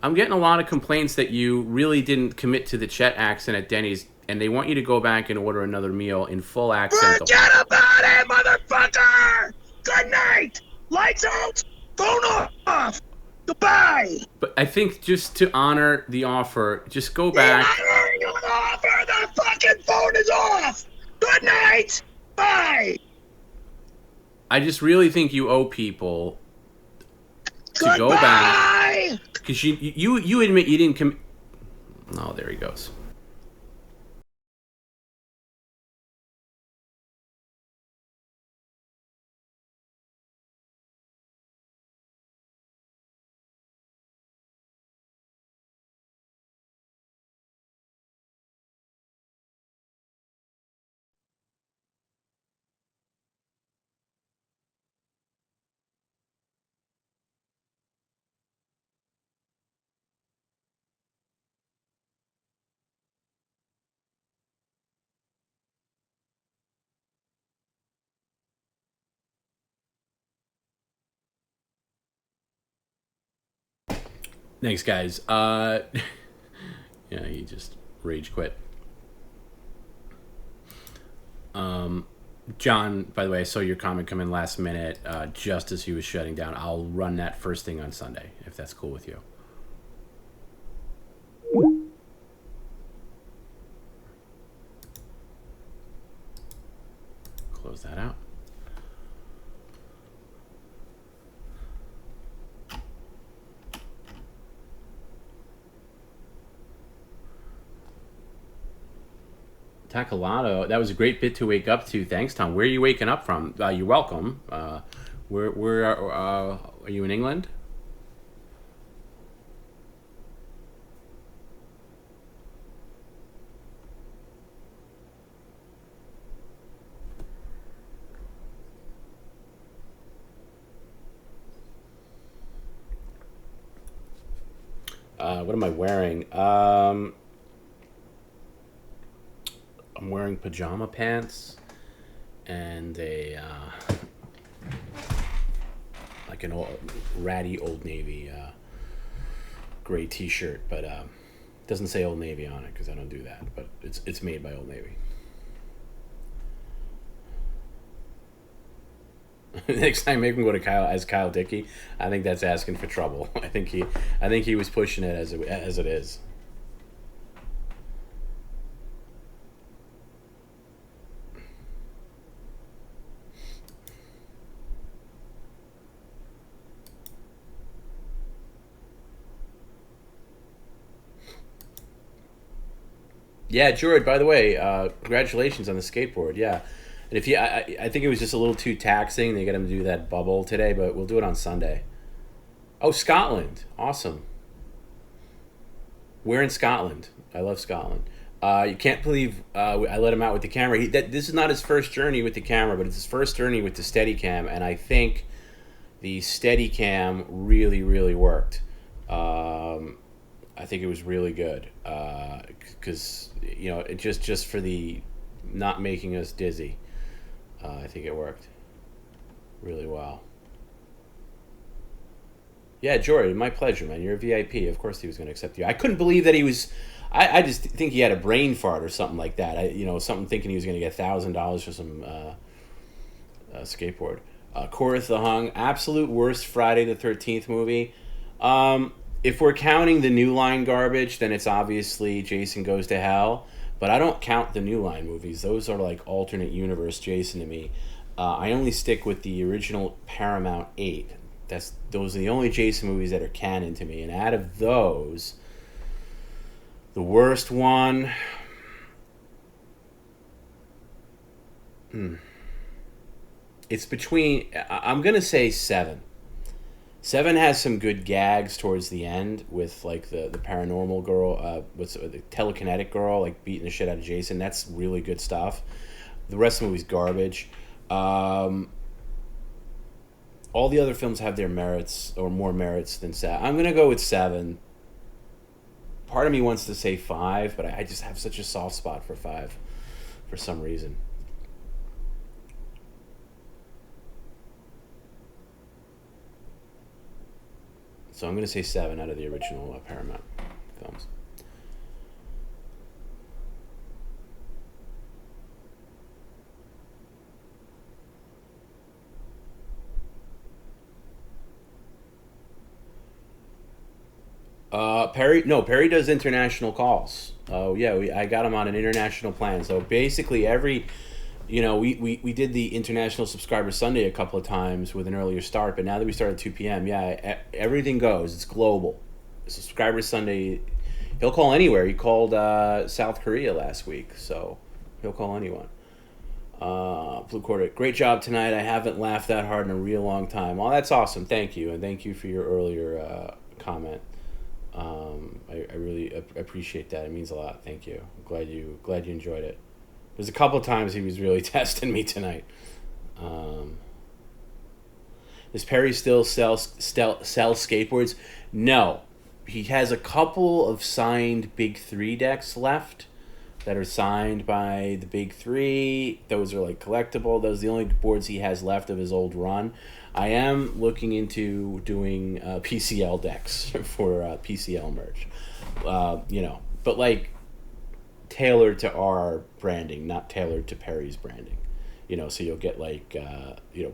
I'm getting a lot of complaints that you really didn't commit to the Chet accent at Denny's, and they want you to go back and order another meal in full accent. Forget about it, motherfucker! Good night! Lights out! Phone off! Goodbye! But I think just to honor the offer, just go You're back. honoring an offer! The fucking phone is off! Good night! Bye! I just really think you owe people to Goodbye! go back, because you admit you didn't commit. Oh, there he goes. Thanks, guys. Yeah, he just rage quit. John, by the way, I saw your comment come in last minute, just as he was shutting down. I'll run that first thing on Sunday, if that's cool with you. Close that out. Tacolado, that was a great bit to wake up to. Thanks, Tom. Where are you waking up from? You're welcome. Where are you in England? What am I wearing? I'm wearing pajama pants and a like an old, ratty Old Navy gray T-shirt, but it doesn't say Old Navy on it because I don't do that. But it's made by Old Navy. Next time, make him go to Kyle Dickey. I think that's asking for trouble. I think he was pushing it as it is. Yeah, George. By the way, congratulations on the skateboard. Yeah, and if you, I think it was just a little too taxing. They got him to do that bubble today, but we'll do it on Sunday. Oh, Scotland, awesome. We're in Scotland. I love Scotland. You can't believe I let him out with the camera. This is not his first journey with the camera, but it's his first journey with the Steadicam, and I think the Steadicam really, really worked. I think it was really good because it just for the not making us dizzy. I think it worked really well. Yeah, Jory, my pleasure, man. You're a VIP. Of course, he was going to accept you. I couldn't believe that he was. I just think he had a brain fart or something like that. Something thinking he was going to get $1,000 for some skateboard. Chorus the Hung, absolute worst Friday the 13th movie. If we're counting the New Line garbage, then it's obviously Jason Goes to Hell. But I don't count the New Line movies. Those are like alternate universe Jason to me. I only stick with the original Paramount 8. Those are the only Jason movies that are canon to me. And out of those, the worst one, it's between. I'm gonna say 7. 7 has some good gags towards the end with like the paranormal girl, the telekinetic girl, like beating the shit out of Jason. That's really good stuff. The rest of the movie's garbage. All the other films have their merits or more merits than 7. I'm gonna go with 7. Part of me wants to say 5, but I just have such a soft spot for 5 for some reason. So I'm going to say 7 out of the original Paramount films. Perry does international calls. Oh yeah, I got him on an international plan. So basically, we did the international subscriber Sunday a couple of times with an earlier start, but now that we start at 2 p.m., yeah, everything goes. It's global. Subscriber Sunday, he'll call anywhere. He called South Korea last week, so he'll call anyone. Blue Quarter, great job tonight. I haven't laughed that hard in a real long time. Well, that's awesome. Thank you, and thank you for your earlier comment. I really appreciate that. It means a lot. Thank you. I'm glad you enjoyed it. There's a couple of times he was really testing me tonight. Does Perry still sell skateboards? No, he has a couple of signed Big Three decks left that are signed by the Big Three. Those are like collectible. Those are the only boards he has left of his old run. I am looking into doing PCL decks for PCL merch. But like tailored to our branding, not tailored to Perry's branding. So you'll get like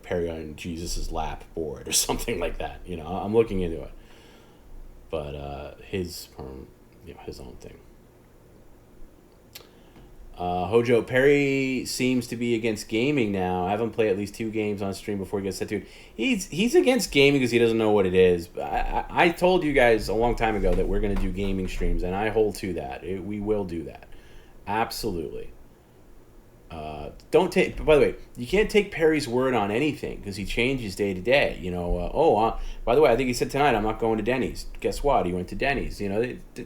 Perry on Jesus's lap board or something like that. I'm looking into it, but his own thing. Hojo, Perry seems to be against gaming now. I have him play at least 2 games on stream before he gets set to it. He's against gaming because he doesn't know what it is. I told you guys a long time ago that we're going to do gaming streams, and I hold to that. We will do that. Absolutely. Don't take. By the way, you can't take Perry's word on anything because he changes day to day. By the way, I think he said tonight I'm not going to Denny's. Guess what? He went to Denny's.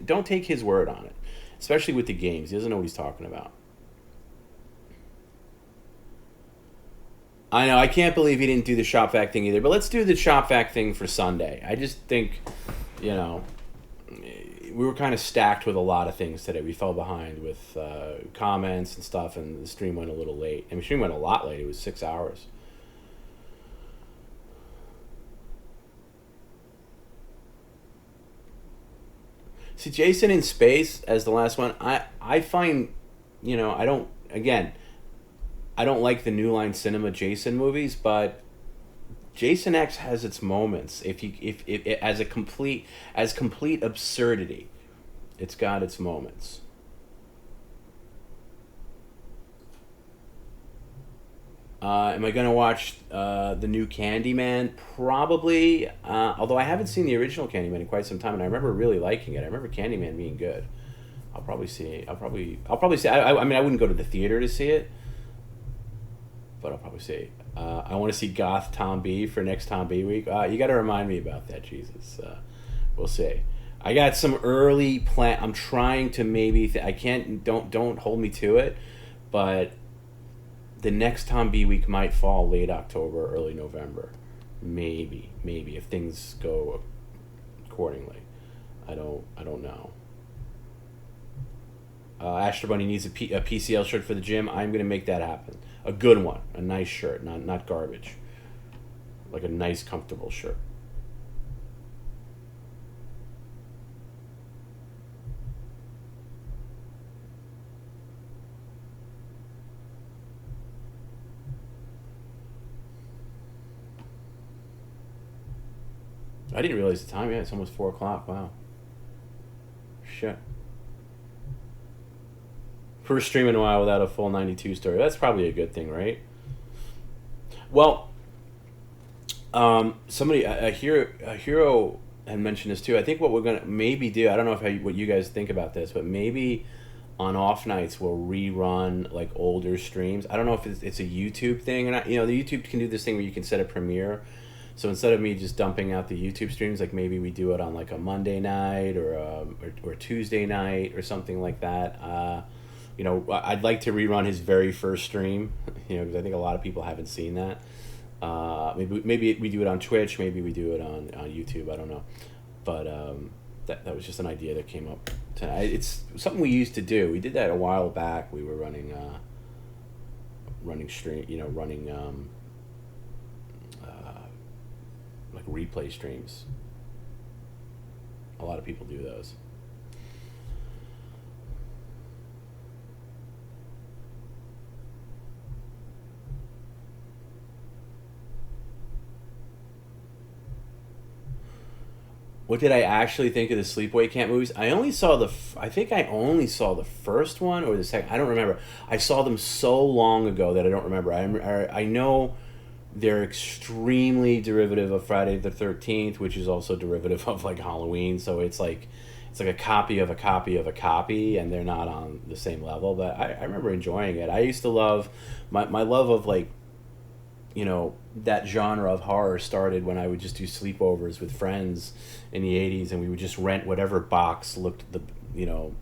Don't take his word on it, especially with the games. He doesn't know what he's talking about. I know. I can't believe he didn't do the shop vac thing either. But let's do the shop vac thing for Sunday. I just think, we were kind of stacked with a lot of things today. We fell behind with comments and stuff, and the stream went a little late. The stream went a lot late. It was 6 hours. See, Jason in Space as the last one, I find, I don't like the New Line Cinema Jason movies, but Jason X has its moments. If as complete absurdity, it's got its moments. Am I going to watch the new Candyman? Probably. Although I haven't seen the original Candyman in quite some time, and I remember really liking it. I remember Candyman being good. I'll probably see. I mean, I wouldn't go to the theater to see it, but I'll probably see. I want to see Goth TomB for next TomB week. You got to remind me about that, Jesus. We'll see. I got some early plan. I'm trying to maybe. I can't. Don't hold me to it, but the next TomB week might fall late October, early November. Maybe if things go accordingly. I don't know. Astra Bunny needs a PCL shirt for the gym. I'm gonna make that happen. A good one, a nice shirt, not garbage. Like a nice, comfortable shirt. I didn't realize the time. Yeah, it's almost 4 o'clock. Wow. Shit. First stream in a while without a full 92 story. That's probably a good thing, right? Well, somebody, a hero had mentioned this too. I think what we're gonna maybe do. I don't know what you guys think about this, but maybe on off nights we'll rerun like older streams. I don't know if it's a YouTube thing or not. The YouTube can do this thing where you can set a premiere. So instead of me just dumping out the YouTube streams, like maybe we do it on like a Monday night or Tuesday night or something like that. I'd like to rerun his very first stream, because I think a lot of people haven't seen that. Maybe we do it on Twitch, maybe we do it on YouTube. I don't know, but that was just an idea that came up tonight. It's something we used to do. We did that a while back. We were running stream, like replay streams. A lot of people do those. What did I actually think of the sleepaway camp movies? I only saw I think I only saw the first one or the second. I don't remember. I saw them so long ago that I don't remember. I know they're extremely derivative of Friday the 13th, which is also derivative of like Halloween. So it's like a copy of a copy of a copy, and they're not on the same level. But I remember enjoying it. I used to love my love of like, you know, that genre of horror started when I would just do sleepovers with friends in the 80s, and we would just rent whatever box looked you know,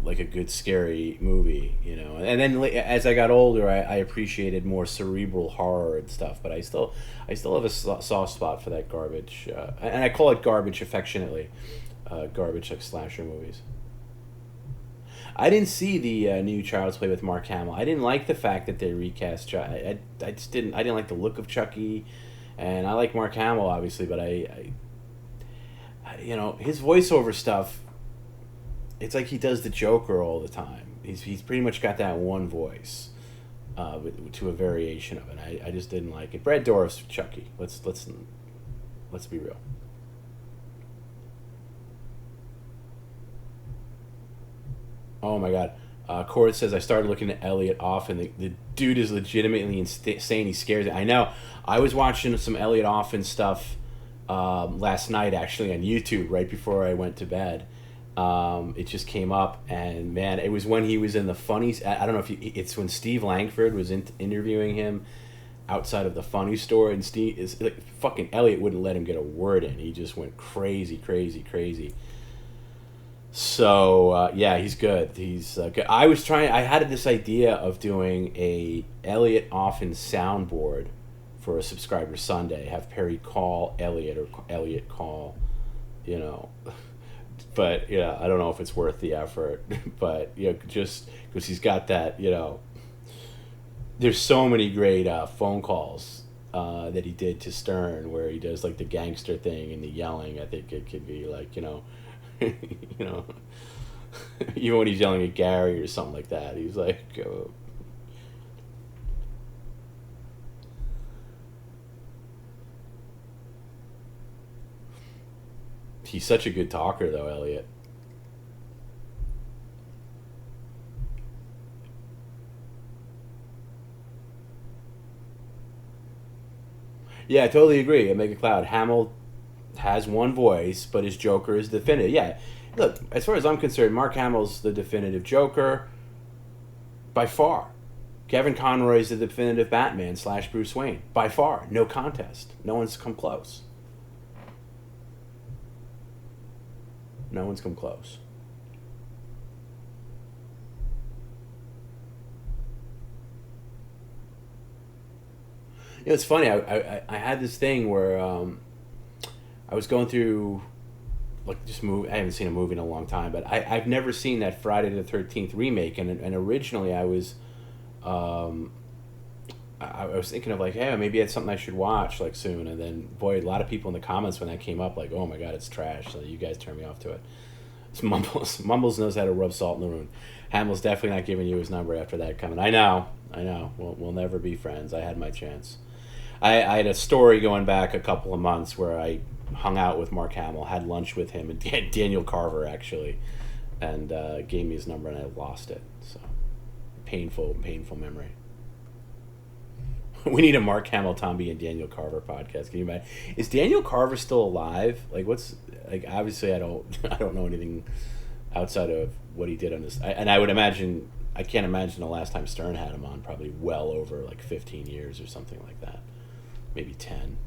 like a good scary movie, you know. And then as I got older, I appreciated more cerebral horror and stuff, but I still have a soft spot for that garbage, and I call it garbage affectionately, garbage like slasher movies. I didn't see the new Child's Play with Mark Hamill. I didn't like the fact that they recast I just didn't. I didn't like the look of Chucky, and I like Mark Hamill obviously, but you know, his voiceover stuff. It's like he does the Joker all the time. He's pretty much got that one voice, to a variation of it. I just didn't like it. Brad Dourif's Chucky. Let's be real. Oh my God. Cord says, I started looking at Elliot often. The dude is legitimately insane. He scares me. I know. I was watching some Elliot Offen stuff last night, actually, on YouTube, right before I went to bed. It just came up, and man, it was when he was in the funnies. I don't know if it's when Steve Langford was interviewing him outside of the funny store, and Steve is like, fucking Elliot wouldn't let him get a word in. He just went crazy. So yeah, he's good. He's good. I had this idea of doing a Elliot Offen soundboard for a subscriber Sunday. Have Perry call Elliot or Elliot call, you know. But yeah, I don't know if it's worth the effort. But you know, just because he's got that, you know. There's so many great phone calls that he did to Stern, where he does like the gangster thing and the yelling. I think it could be like, you know. You know, even when he's yelling at Gary or something like that, he's like, he's such a good talker, though, Elliot. Yeah, I totally agree. I make a cloud. Hamill has one voice, but his Joker is definitive. Yeah, look, as far as I'm concerned, Mark Hamill's the definitive Joker by far. Kevin Conroy's the definitive Batman / Bruce Wayne by far. No contest. No one's come close. No one's come close. You know, it's funny. I had this thing where I was going through, like, just movie. I haven't seen a movie in a long time, but I've never seen that Friday the 13th remake. And originally I was thinking of like, hey, maybe it's something I should watch like soon. And then, boy, a lot of people in the comments when that came up, like, oh my God, it's trash. So you guys turned me off to it. It's Mumbles knows how to rub salt in the wound. Hamill's definitely not giving you his number after that comment. I know. We'll never be friends. I had my chance. I had a story going back a couple of months where I hung out with Mark Hamill, had lunch with him, and Daniel Carver, actually, and gave me his number, and I lost it. So, painful memory. We need a Mark Hamill, TomB, and Daniel Carver podcast. Can you imagine? Is Daniel Carver still alive? Like, obviously I don't know anything outside of what he did on this. And I would imagine, I can't imagine the last time Stern had him on, probably well over like 15 years or something like that. Maybe 10.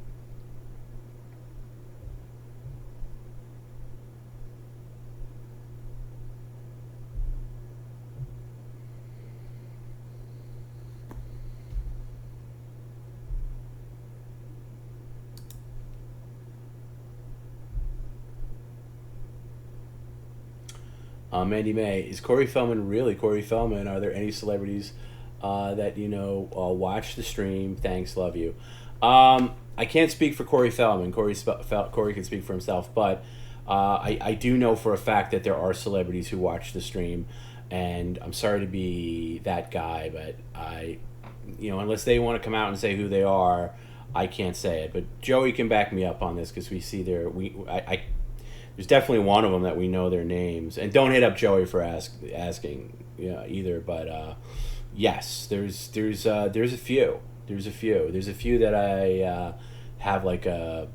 Mandy May, is Corey Feldman really Corey Feldman? Are there any celebrities that you know watch the stream? Thanks, love you. I can't speak for Corey Feldman. Corey can speak for himself, but I do know for a fact that there are celebrities who watch the stream, and I'm sorry to be that guy, but unless they want to come out and say who they are, I can't say it. But Joey can back me up on this because we see there's definitely one of them that we know their names, and don't hit up Joey for asking either. But yes, there's a few. There's a few that I have like a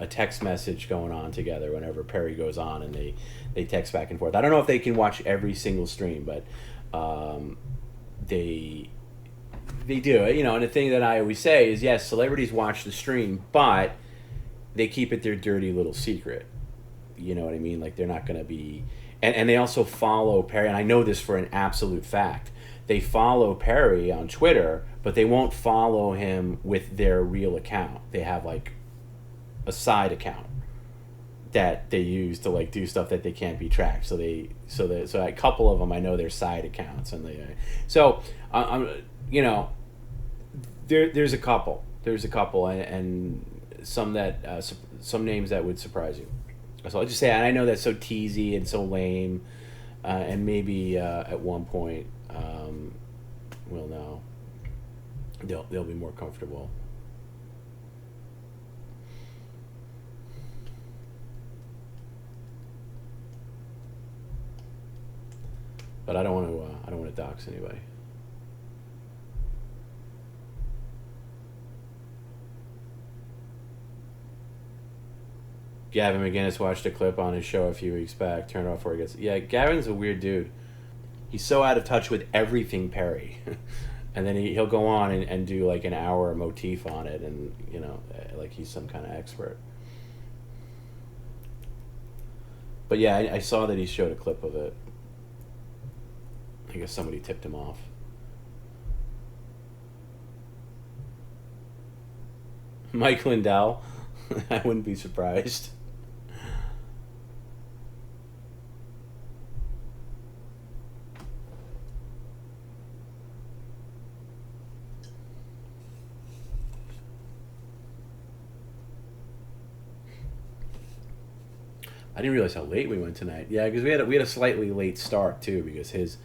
text message going on together whenever Perry goes on, and they text back and forth. I don't know if they can watch every single stream, but they do. And the thing that I always say is, yes, celebrities watch the stream, but they keep it their dirty little secret. You know what I mean? Like, they're not going to be... And they also follow Perry, and I know this for an absolute fact. They follow Perry on Twitter, but they won't follow him with their real account. They have, like, a side account that they use to, like, do stuff that they can't be tracked. So a couple of them, I know their side accounts, and there's a couple. There's a couple, and some that some names that would surprise you. So I'll just say, and I know that's so teasy and so lame, and maybe at one point we'll know. They'll be more comfortable. But I don't want to dox anybody. Gavin McGinnis watched a clip on his show a few weeks back. Turned off before he gets... Yeah, Gavin's a weird dude. He's so out of touch with everything Perry. And then he'll go on and do like an hour motif on it, and, like he's some kind of expert. But yeah, I saw that he showed a clip of it. I guess somebody tipped him off. Mike Lindell? I wouldn't be surprised. I didn't realize how late we went tonight. Yeah, because we had a slightly late start too. Because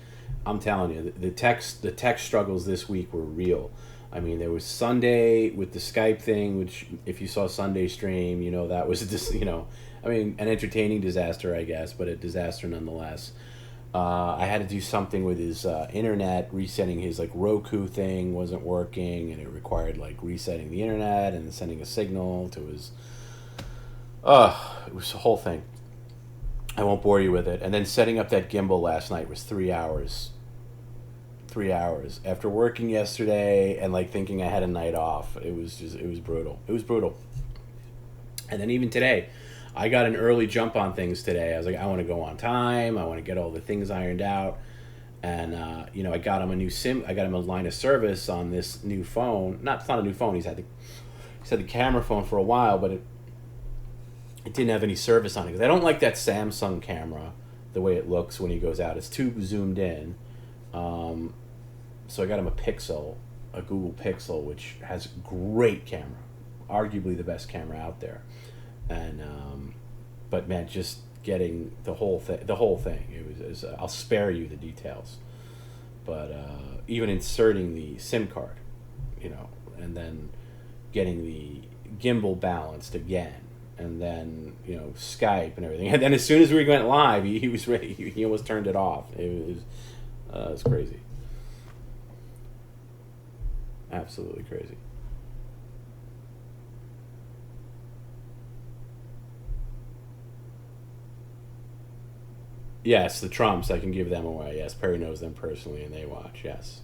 I'm telling you, the tech struggles this week were real. I mean, there was Sunday with the Skype thing, which if you saw Sunday stream, that was just an entertaining disaster, I guess, but a disaster nonetheless. I had to do something with his internet, resetting his like Roku thing wasn't working, and it required like resetting the internet and sending a signal to his. It was a whole thing. I won't bore you with it. And then setting up that gimbal last night was 3 hours. 3 hours. After working yesterday and like thinking I had a night off, it was brutal. It was brutal. And then even today, I got an early jump on things today. I was like, I want to go on time. I want to get all the things ironed out. And, I got him a new SIM. I got him a line of service on this new phone. It's not a new phone. He's had the camera phone for a while, but it didn't have any service on it. Because I don't like that Samsung camera, the way it looks when he goes out. It's too zoomed in. So I got him a Google Pixel, which has great camera. Arguably the best camera out there. And, but man, just getting the whole thing, it was I'll spare you the details. But even inserting the SIM card, and then getting the gimbal balanced again, and then Skype and everything, and then as soon as we went live, he was ready. He almost turned it off. It was crazy, absolutely crazy. Yes, the Trumps, I can give them away. Yes, Perry knows them personally, and they watch. Yes.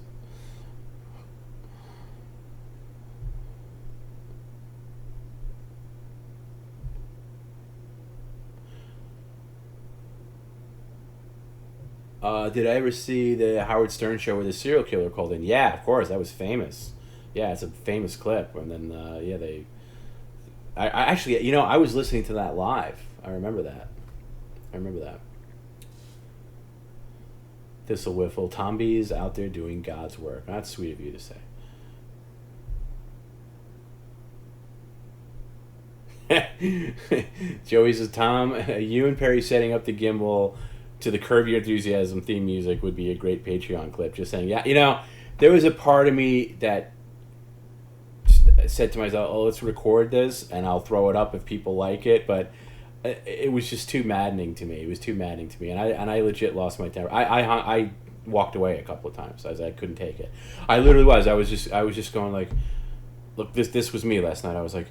Did I ever see the Howard Stern show where the serial killer called in? Yeah, of course, that was famous. Yeah, it's a famous clip. And then, I actually, I was listening to that live. I remember that. Thistle Whiffle. TomB is out there doing God's work. That's sweet of you to say. Joey says, Tom, you and Perry setting up the gimbal to the Curb Your Enthusiasm theme music would be a great Patreon clip. Just saying, yeah, there was a part of me that said to myself, oh, let's record this and I'll throw it up if people like it, but it was just too maddening to me. It was too maddening to me, and I legit lost my temper. I walked away a couple of times. I couldn't take it. I literally was. I was just going like, look, this was me last night. I was like,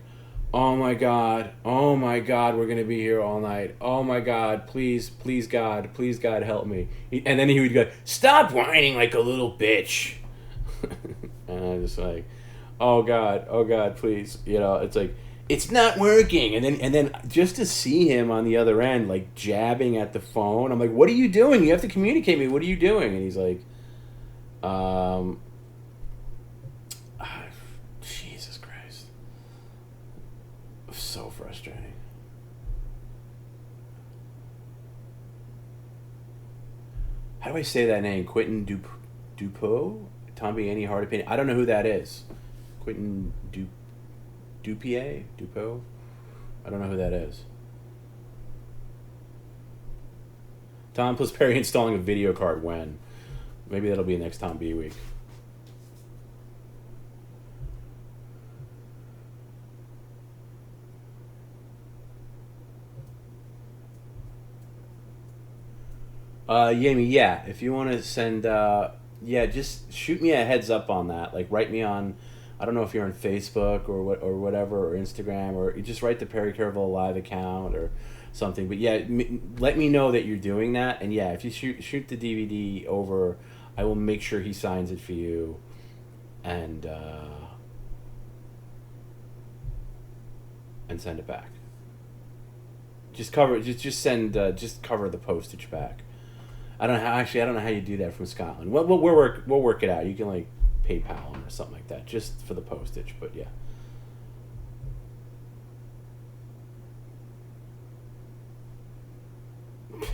oh my god, we're gonna be here all night. Oh my god, please God, help me. And then he would go, stop whining like a little bitch. And I was just like, oh god, please. It's like, it's not working. And then just to see him on the other end, like jabbing at the phone, I'm like, what are you doing? You have to communicate me. What are you doing? And he's like, Jesus Christ. So frustrating. How do I say that name? Quentin Dupeau? TomB, any hard opinion? I don't know who that is. Quentin Dupeau? I don't know who that is. Tom plus Perry installing a video card when? Maybe that'll be next TomB week. Yami, yeah. If you want to send, just shoot me a heads up on that. Like, write me on, I don't know if you're on Facebook or whatever, or Instagram, or you just write the Perry Caravello Live account or something. But yeah, let me know that you're doing that. And yeah, if you shoot the DVD over, I will make sure he signs it for you, and send it back. Just cover. Just send. Just cover the postage back. I don't know how you do that from Scotland. We'll work it out. You can like PayPal him or something like that, just for the postage. But yeah.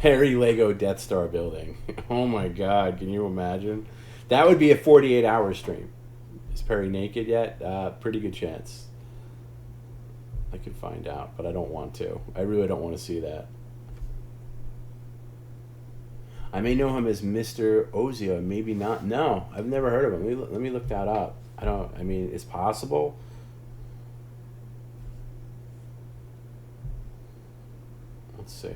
Perry Lego Death Star building. Oh my God! Can you imagine? That would be a 48-hour stream. Is Perry naked yet? Pretty good chance. I could find out, but I don't want to. I really don't want to see that. I may know him as Mr. Ozio, maybe not. No, I've never heard of him. Let me look that up. I mean, it's possible. Let's see.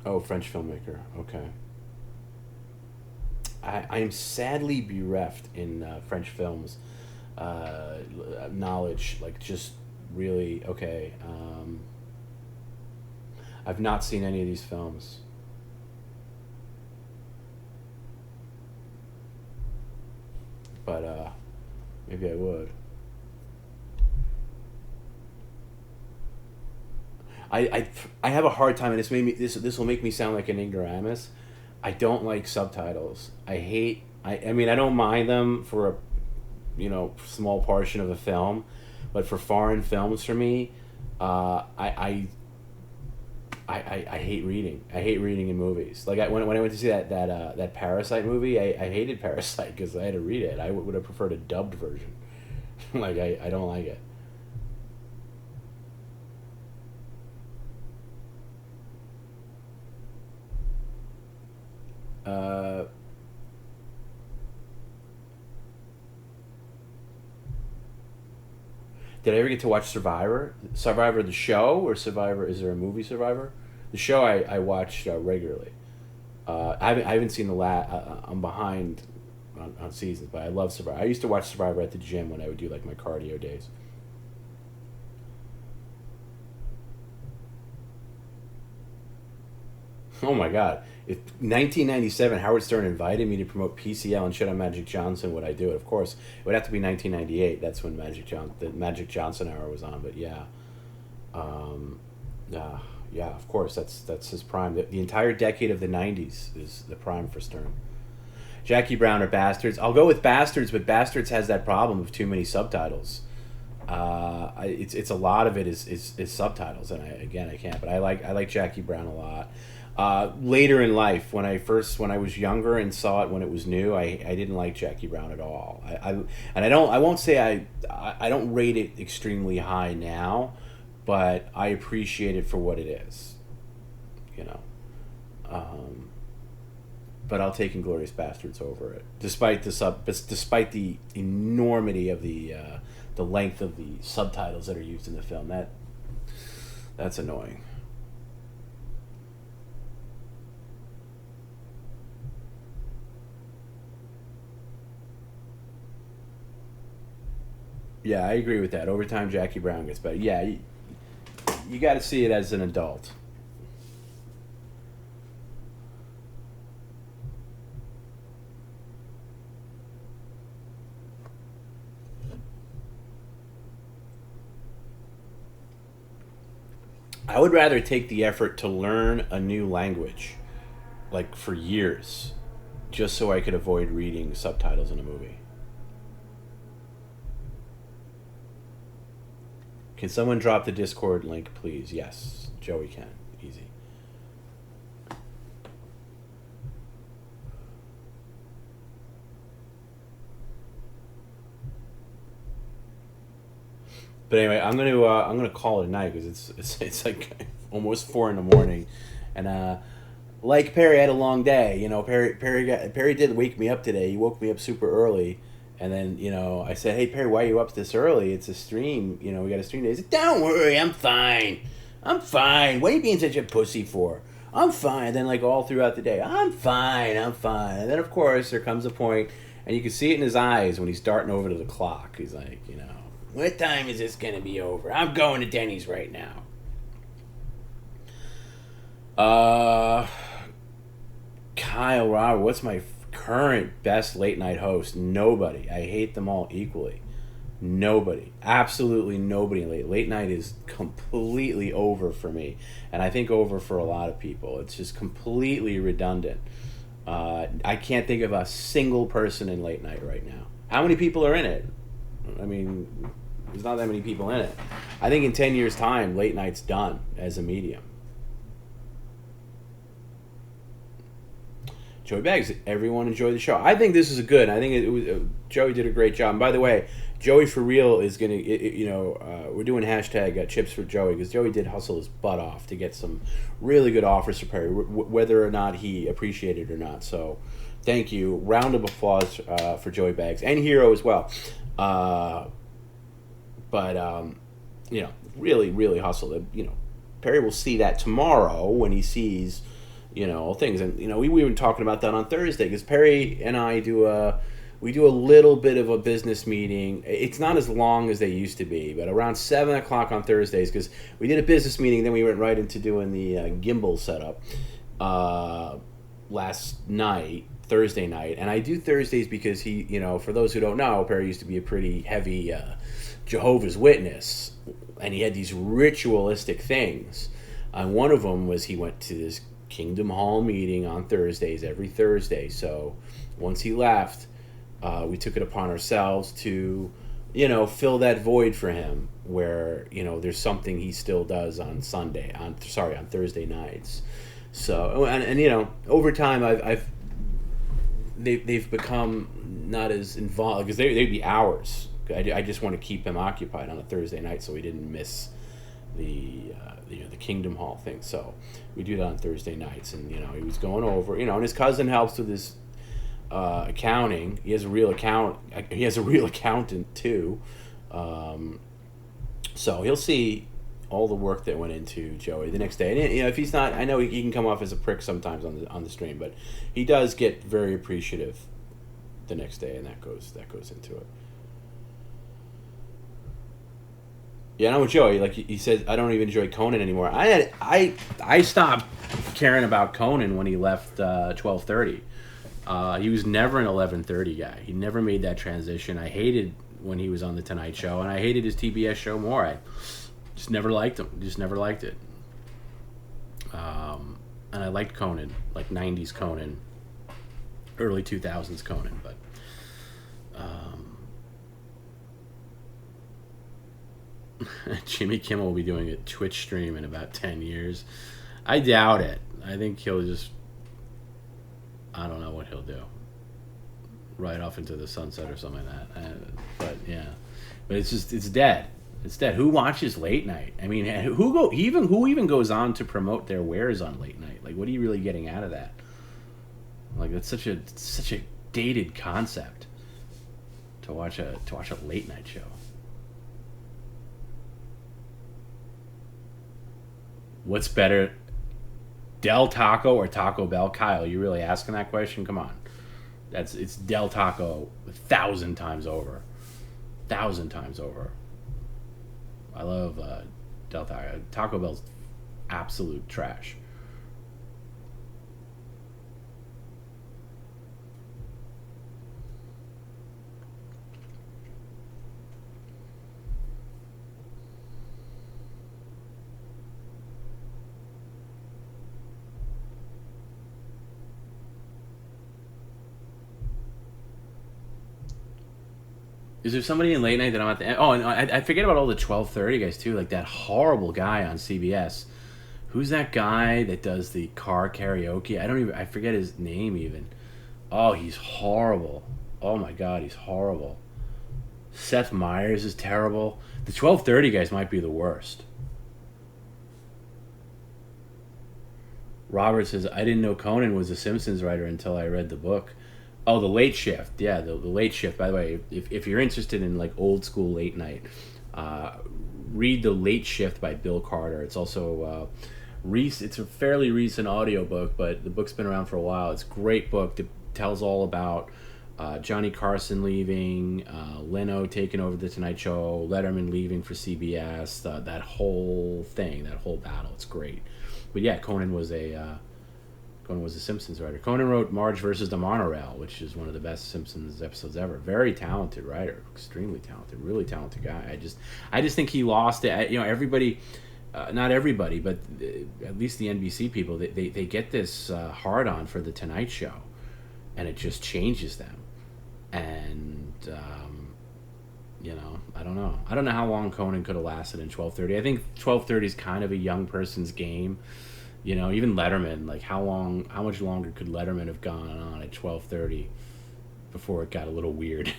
Oh, French filmmaker. Okay. I am sadly bereft in French films knowledge. Like, just really, okay. I've not seen any of these films. But maybe I would. I have a hard time, and this will make me sound like an ignoramus. I don't like subtitles. I mean, I don't mind them for a small portion of a film, but for foreign films, for me, I hate reading. I hate reading in movies. Like when I went to see that Parasite movie, I hated Parasite because I had to read it. I would have preferred a dubbed version. Like I don't like it. Did I ever get to watch Survivor? Survivor the show, or Survivor? Is there a movie Survivor? The show I watched regularly. I haven't seen I'm behind on seasons, but I love Survivor. I used to watch Survivor at the gym when I would do like my cardio days. Oh my God. If 1997 Howard Stern invited me to promote PCL and shit on Magic Johnson, would I do it? Of course. It would have to be 1998. That's when the Magic Johnson era was on. But yeah. Yeah, of course. That's his prime. The entire decade of the 90s is the prime for Stern. Jackie Brown or Bastards. I'll go with Bastards, but Bastards has that problem of too many subtitles. It's a lot of it is subtitles, and I can't. But I like Jackie Brown a lot. Later in life, when I was younger and saw it when it was new, I didn't like Jackie Brown at all. I won't say I don't rate it extremely high now, but I appreciate it for what it is, you know. Um, but I'll take Inglorious Bastards over it, despite the enormity of the length of the subtitles that are used in the film. That's annoying. Yeah, I agree with that. Over time, Jackie Brown gets better. Yeah, you got to see it as an adult. I would rather take the effort to learn a new language, like for years, just so I could avoid reading subtitles in a movie. Can someone drop the Discord link, please? Yes, Joey can. Easy. But anyway, I'm gonna call it a night because it's like almost 4 in the morning, and like Perry had a long day. You know, Perry did wake me up today. He woke me up super early, and then I said, "Hey Perry, why are you up this early? It's a stream. We got a stream today." He said, "Don't worry, I'm fine. I'm fine. What are you being such a pussy for? I'm fine." And then like all throughout the day, I'm fine. I'm fine. And then of course there comes a point, and you can see it in his eyes when he's darting over to the clock. He's like, what time is this gonna be over? I'm going to Denny's right now. Uh, Kyle Robert, what's my current best late night host? Nobody. I hate them all equally. Nobody. Absolutely nobody. Late night is completely over for me, and I think over for a lot of people. It's just completely redundant. I can't think of a single person in late night right now. How many people are in it? I mean, there's not that many people in it. I think in 10 years' time, late night's done as a medium. Joey Bags, everyone enjoyed the show. I think this is a good. I think it was Joey did a great job. And by the way, Joey for real is gonna. We're doing hashtag chips for Joey because Joey did hustle his butt off to get some really good offers for Perry, whether or not he appreciated it or not. So, thank you. Round of applause for Joey Bags and Hero as well. But really, really hustled. Perry will see that tomorrow when he sees things, and we were even talking about that on Thursday because Perry and I do a little bit of a business meeting. It's not as long as they used to be, but around 7 o'clock on Thursdays because we did a business meeting, then we went right into doing the gimbal setup last night, Thursday night. And I do Thursdays because he, for those who don't know, Perry used to be a pretty heavy Jehovah's Witness, and he had these ritualistic things. And one of them was he went to this Kingdom Hall meeting on Thursdays, every Thursday. So once he left, we took it upon ourselves to, fill that void for him where, there's something he still does on Thursday nights. So, and over time, they've become not as involved because they'd be hours. I just want to keep him occupied on a Thursday night so he didn't miss the Kingdom Hall thing. So we do that on Thursday nights, and he was going over, and his cousin helps with his accounting. He has a real accountant too. So he'll see all the work that went into Joey the next day. And if he's not, I know he can come off as a prick sometimes on the stream, but he does get very appreciative the next day, and that goes into it. Yeah, I know with Joey, like he said, I don't even enjoy Conan anymore. I stopped caring about Conan when he left 12:30. He was never an 11:30 guy. He never made that transition. I hated when he was on the Tonight Show, and I hated his TBS show more. I just never liked him. Just never liked it. And I liked Conan, like 90s Conan, early 2000s Conan, but Jimmy Kimmel will be doing a Twitch stream in about 10 years. I doubt it. I think he'll just. I don't know what he'll do. Right off into the sunset or something like that. But yeah, but it's dead. It's dead. Who watches late night? I mean, who even goes on to promote their wares on late night? Like, what are you really getting out of that? Like, that's such a dated concept to watch a late night show. What's better, Del Taco or Taco Bell? Kyle, you really asking that question? Come on, it's Del Taco 1,000 times over, 1,000 times over. I love Del Taco. Taco Bell's absolute trash. Is there somebody in late night that I'm at the end? Oh, and I forget about all the 12:30 guys too. Like that horrible guy on CBS. Who's that guy that does the car karaoke? I forget his name even. Oh, he's horrible. Oh my God, he's horrible. Seth Meyers is terrible. The 12:30 guys might be the worst. Robert says, I didn't know Conan was a Simpsons writer until I read the book. Oh, the Late Shift. Yeah, the Late Shift. By the way, if you're interested in like old school late night, read the Late Shift by Bill Carter. It's also it's a fairly recent audiobook, but the book's been around for a while. It's a great book that tells all about Johnny Carson leaving, Leno taking over the Tonight Show, Letterman leaving for CBS, that whole thing, that whole battle. It's great. But yeah, Conan was a Simpsons writer. Conan wrote Marge versus the Monorail, which is one of the best Simpsons episodes ever. Very talented writer, extremely talented, really talented guy. I just think he lost it. Everybody, not everybody, but at least the NBC people, they get this hard on for the Tonight Show, and it just changes them. And I don't know. I don't know how long Conan could have lasted in 12:30. I think 12:30 is kind of a young person's game. Even Letterman, like how much longer could Letterman have gone on at 12:30 before it got a little weird?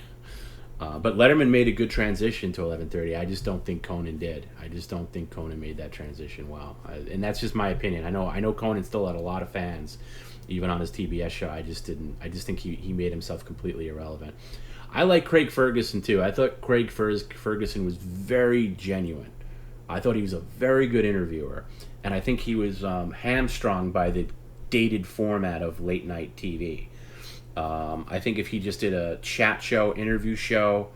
But Letterman made a good transition to 11:30. I just don't think Conan did. I just don't think Conan made that transition well. And that's just my opinion. I know Conan still had a lot of fans, even on his TBS show. I just think he made himself completely irrelevant. I like Craig Ferguson too. I thought Craig Ferguson was very genuine. I thought he was a very good interviewer. And I think he was hamstrung by the dated format of late night TV. I think if he just did a chat show, interview show,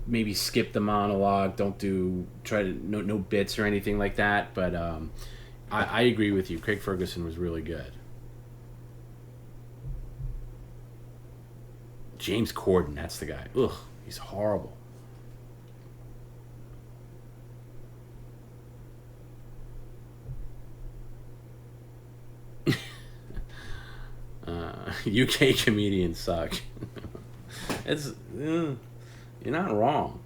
maybe skip the monologue, no bits or anything like that. But I agree with you. Craig Ferguson was really good. James Corden, that's the guy. Ugh, he's horrible. UK comedians suck. You're not wrong.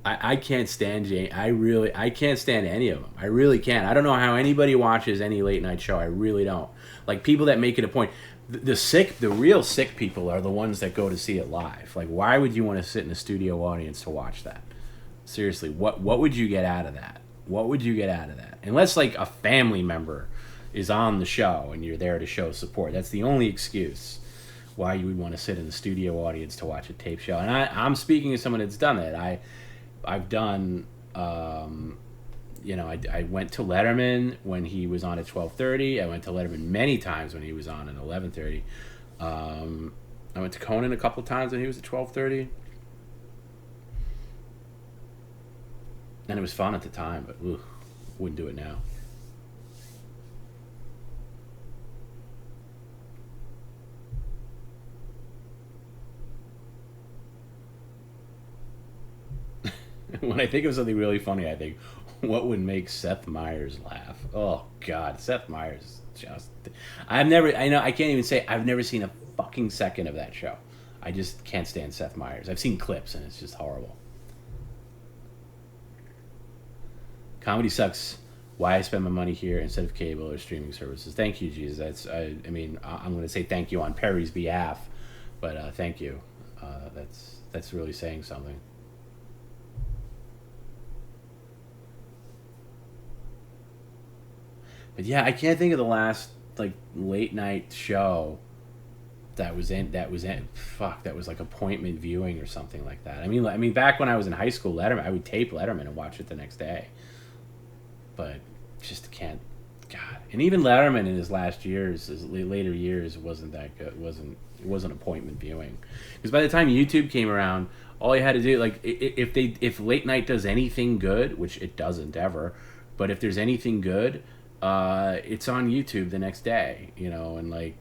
I can't stand James. I can't stand any of them. I really can't. I don't know how anybody watches any late night show. I really don't. Like people that make it a point. The real sick people are the ones that go to see it live. Like, why would you want to sit in a studio audience to watch that? Seriously, what would you get out of that? What would you get out of that? Unless like a family member is on the show and you're there to show support. That's the only excuse why you would want to sit in the studio audience to watch a tape show. And I'm speaking as someone that's done that. I've done, I went to Letterman when he was on at 12:30. I went to Letterman many times when he was on at 11:30. I went to Conan a couple times when he was at 12:30. And it was fun at the time, but wouldn't do it now. When I think of something really funny, I think, what would make Seth Meyers laugh? Oh, God. Seth Meyers just... I've never seen a fucking second of that show. I just can't stand Seth Meyers. I've seen clips, and it's just horrible. Comedy sucks. Why I spend my money here instead of cable or streaming services. Thank you, Jesus. I mean, I'm going to say thank you on Perry's behalf, but thank you. That's really saying something. But yeah, I can't think of the last like late night show that was like appointment viewing or something like that. I mean back when I was in high school, Letterman, I would tape Letterman and watch it the next day. But just can't. God, and even Letterman in his last years, his later years, wasn't that good. It wasn't appointment viewing, because by the time YouTube came around, all you had to do, like, if late night does anything good, which it doesn't ever, but if there's anything good, it's on YouTube the next day, and like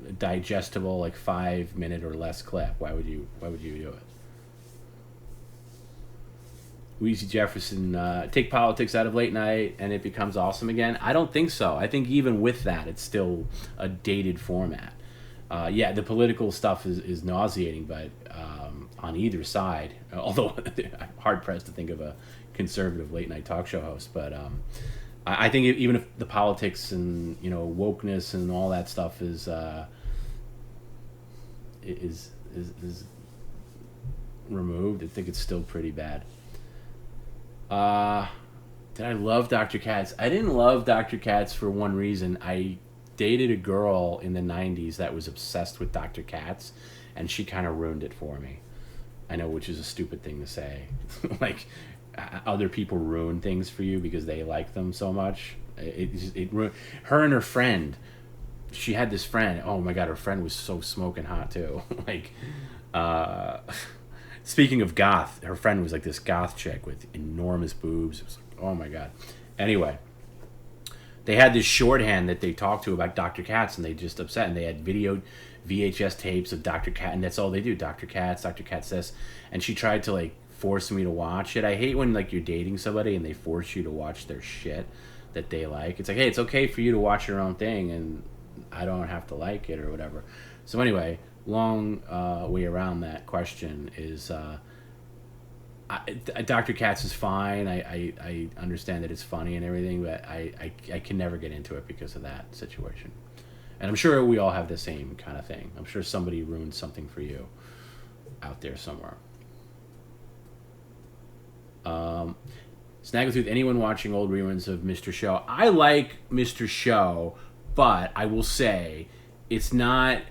a digestible, like 5 minute or less clip. Why would you do it? Weezy Jefferson, take politics out of late night and it becomes awesome again. I don't think so. I think even with that, it's still a dated format. Yeah, the political stuff is nauseating, but on either side, although I'm hard pressed to think of a conservative late night talk show host, but I think even if the politics and wokeness and all that stuff is removed, I think it's still pretty bad. Did I love Dr. Katz? I didn't love Dr. Katz for one reason. I dated a girl in the 90s that was obsessed with Dr. Katz, and she kind of ruined it for me. I know, which is a stupid thing to say. Like, other people ruin things for you because they like them so much. It ruined her and her friend. She had this friend. Oh my God, her friend was so smoking hot too. Like, speaking of goth, her friend was like this goth chick with enormous boobs. It was like, oh my God. Anyway, they had this shorthand that they talked to about Dr. Katz, and they just upset. And they had video VHS tapes of Dr. Katz, and that's all they do. Dr. Katz this. And she tried to like force me to watch it. I hate when like you're dating somebody and they force you to watch their shit that they like. It's like, hey, it's okay for you to watch your own thing, and I don't have to like it or whatever. So anyway, long way around that question is Dr. Katz is fine. I understand that it's funny and everything, but I can never get into it because of that situation. And I'm sure we all have the same kind of thing. I'm sure somebody ruined something for you out there somewhere. Snaggletooth, anyone watching old reruns of Mr. Show? I like Mr. Show, but I will say it's not...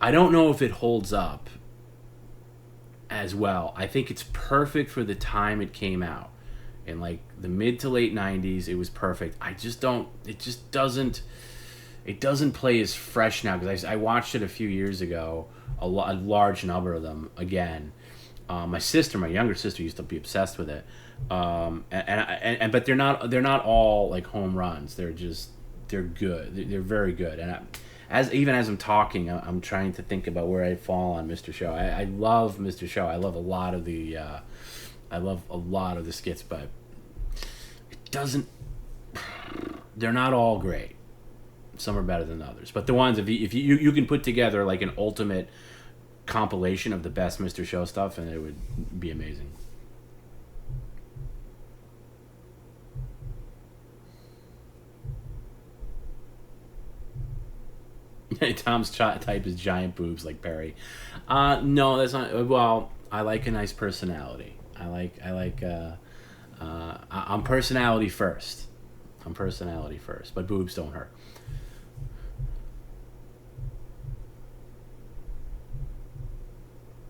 I don't know if it holds up as well. I think it's perfect for the time it came out. In like the mid to late 90s, it was perfect. It doesn't play as fresh now, because I watched it a few years ago, a large number of them again. My younger sister used to be obsessed with it. But they're not all like home runs. They're good. They're very good. And as I'm talking, I'm trying to think about where I fall on Mr. Show. I love Mr. Show. I love a lot of the skits, but it doesn't. They're not all great. Some are better than others. But the ones, if you can put together like an ultimate compilation of the best Mr. Show stuff, and it would be amazing. Tom's type is giant boobs like Perry. No, that's not. Well, I like a nice personality. I'm personality first. But boobs don't hurt.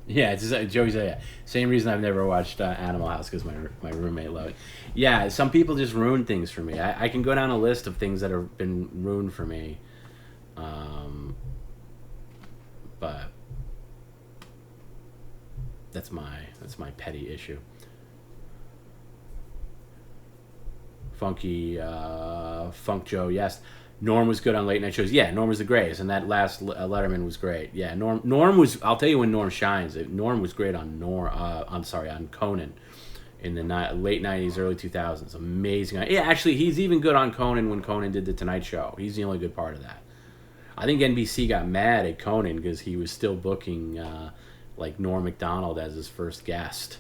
Yeah, it's Joey said, yeah. Same reason I've never watched Animal House, because my roommate loved it. Yeah, some people just ruin things for me. I can go down a list of things that have been ruined for me. But that's my petty issue. Funky Funk Joe, yes. Norm was good on late night shows. Yeah, Norm was the greatest, and that last Letterman was great. Yeah, Norm was. I'll tell you when Norm shines. Norm was great on on Conan, in the late '90s, early 2000s. Amazing. Yeah, actually, he's even good on Conan when Conan did the Tonight Show. He's the only good part of that. I think NBC got mad at Conan because he was still booking like Norm Macdonald as his first guest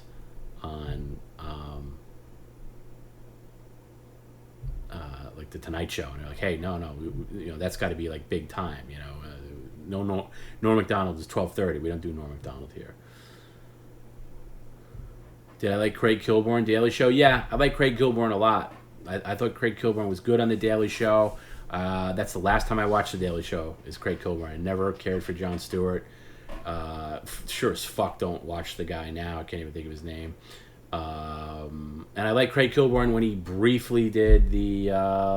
on um, like the Tonight Show, and they're like, hey, no, that's got to be like big time, no, Norm Macdonald is 12:30. We don't do Norm Macdonald here. Did I like Craig Kilborn Daily Show? Yeah, I like Craig Kilborn a lot. I thought Craig Kilborn was good on the Daily Show. That's the last time I watched the Daily Show is Craig Kilborn. I never cared for Jon Stewart. Sure as fuck don't watch the guy now. I can't even think of his name. And I like Craig Kilborn when he briefly did the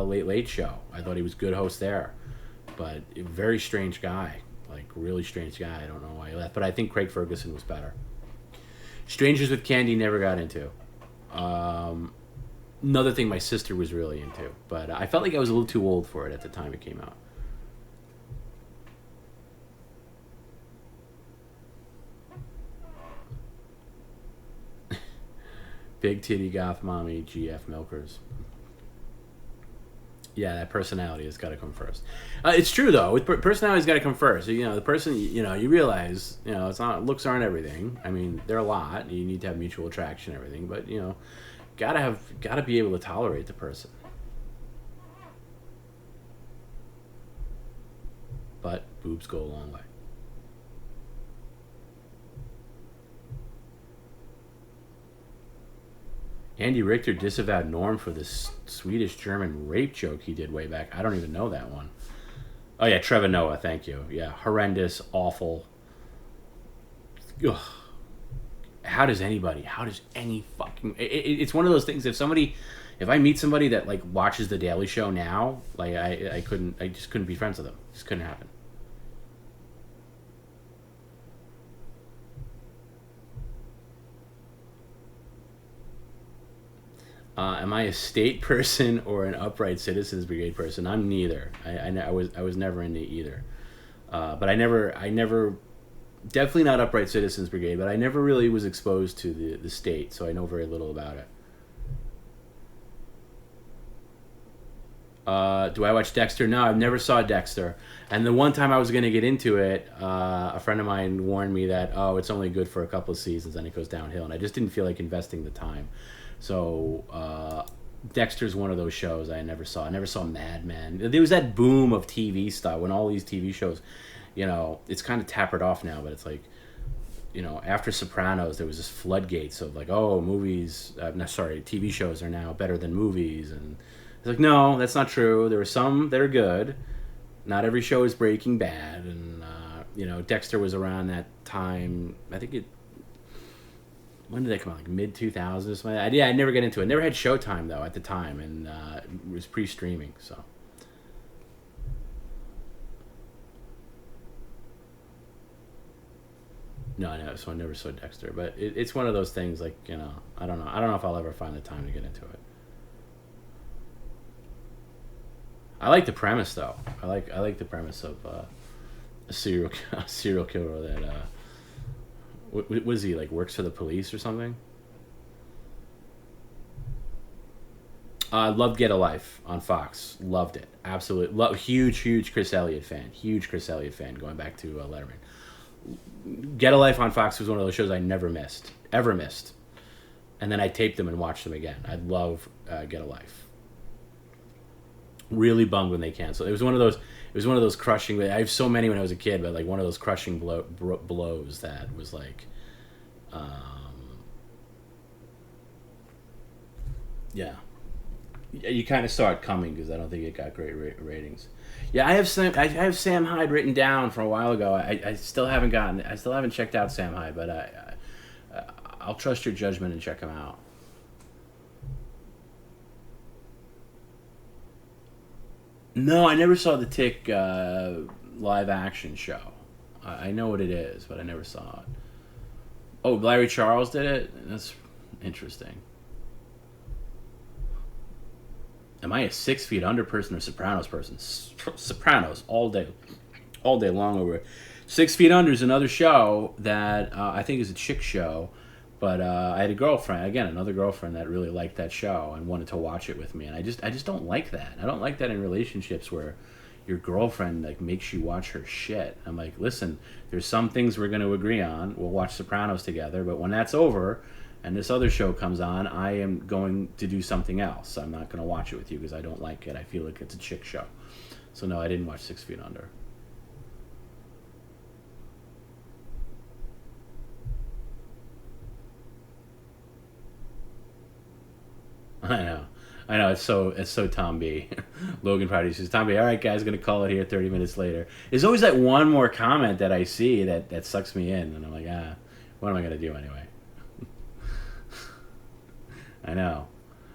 Late Late Show. I thought he was a good host there. But a very strange guy. Like, really strange guy. I don't know why he left. But I think Craig Ferguson was better. Strangers with Candy never got into. Another thing my sister was really into. But I felt like I was a little too old for it at the time it came out. Big titty goth mommy, GF milkers. Yeah, that personality has got to come first. It's true though. Personality's got to come first. The person. You realize. It's not looks aren't everything. I mean, they're a lot. You need to have mutual attraction, and everything. But gotta be able to tolerate the person. But boobs go a long way. Andy Richter disavowed Norm for this Swedish-German rape joke he did way back. I don't even know that one. Oh, yeah, Trevor Noah, thank you. Yeah, horrendous, awful. Ugh. How does any fucking... It's one of those things, if I meet somebody that, like, watches The Daily Show now, like, I just couldn't be friends with them. It just couldn't happen. Am I a state person or an upright citizens brigade person? I'm neither. I was never into either. But I never, definitely not upright citizens brigade. But I never really was exposed to the state, so I know very little about it. Do I watch Dexter? No, I never saw Dexter. And the one time I was going to get into it, a friend of mine warned me that it's only good for a couple of seasons and it goes downhill, and I just didn't feel like investing the time. So Dexter's one of those shows I never saw. I never saw Mad Men. There was that boom of TV stuff when all these TV shows, it's kind of tapered off now, but it's like, after Sopranos, there was this floodgates of like, movies, TV shows are now better than movies. And it's like, no, that's not true. There are some that are good. Not every show is Breaking Bad. And, Dexter was around that time. I think when did they come out? Like mid-2000s? Yeah, I never got into it. Never had Showtime, though, at the time, and it was pre-streaming, so. No, so I never saw Dexter. But it's one of those things, like, I don't know. I don't know if I'll ever find the time to get into it. I like the premise, though. I like the premise of a serial killer that... What is he, like, works for the police or something? Loved Get a Life on Fox. Loved it. Absolutely. Huge Chris Elliott fan. Huge Chris Elliott fan going back to Letterman. Get a Life on Fox was one of those shows I never missed. Ever missed. And then I taped them and watched them again. I love Get a Life. Really bummed when they canceled. It was one of those crushing. I have so many when I was a kid, but like one of those crushing blows that was like, yeah. You kind of saw it coming because I don't think it got great ratings. Yeah, I have Sam Hyde written down from a while ago. I still haven't checked out Sam Hyde, but I'll trust your judgment and check him out. No, I never saw the Tick live action show. I know what it is, but I never saw it. Oh, Larry Charles did it? That's interesting. Am I a 6 feet under person or Sopranos person? Sopranos all day long over it. 6 feet under is another show that I think is a chick show, but I had another girlfriend that really liked that show and wanted to watch it with me, and I just don't like that. I don't like that in relationships where your girlfriend like makes you watch her shit. I'm like, listen, there's some things we're going to agree on. We'll watch Sopranos together, but when that's over, and this other show comes on, I am going to do something else. I'm not going to watch it with you because I don't like it. I feel like it's a chick show. So no, I didn't watch 6 Feet Under. I know. I know, it's so TomB. Logan Prowdy says, TomB, all right, guys, going to call it here 30 minutes later. There's always that one more comment that I see that sucks me in, and I'm like, what am I going to do anyway? I know.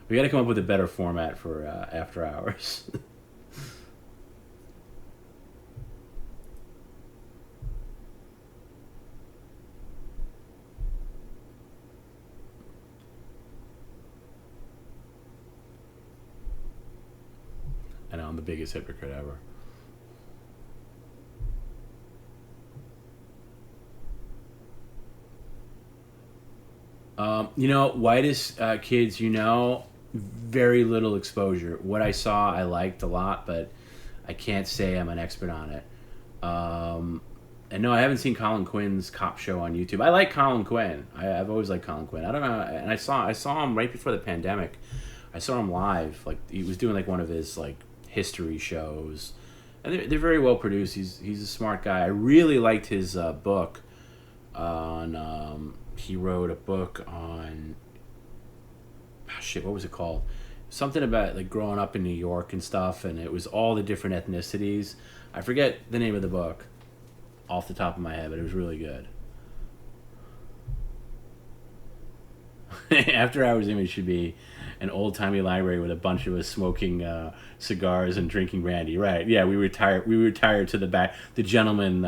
We got to come up with a better format for After Hours. I know, I'm the biggest hypocrite ever. Whitest kids, very little exposure. What I saw, I liked a lot, but I can't say I'm an expert on it. And no, I haven't seen Colin Quinn's cop show on YouTube. I like Colin Quinn. I've always liked Colin Quinn. I don't know, and I saw him right before the pandemic. I saw him live. Like he was doing like one of his like history shows, and they're very well produced. He's a smart guy. I really liked his book on. He wrote a book on shit. What was it called? Something about like growing up in New York and stuff, and it was all the different ethnicities. I forget the name of the book off the top of my head, but it was really good. After Hours image should be an old timey library with a bunch of us smoking cigars and drinking brandy. Right? Yeah, we retired. We retired to the back. The gentleman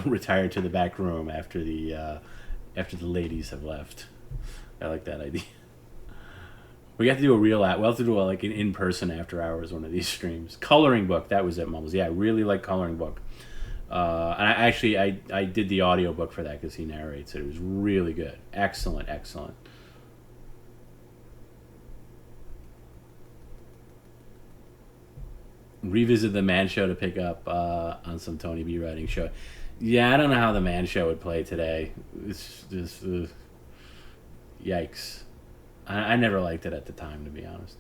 retired to the back room after the ladies have left. I like that idea. We got to do a real app. We'll have to do like an in-person After Hours one of these streams. Coloring book. That was it, Mumbles. Yeah, I really like Coloring book. And I did the audio book for that because he narrates it. It was really good. Excellent, excellent. Revisit the Man Show to pick up on some Tony B writing show. Yeah, I don't know how the Man Show would play today. It's just yikes. I never liked it at the time, to be honest.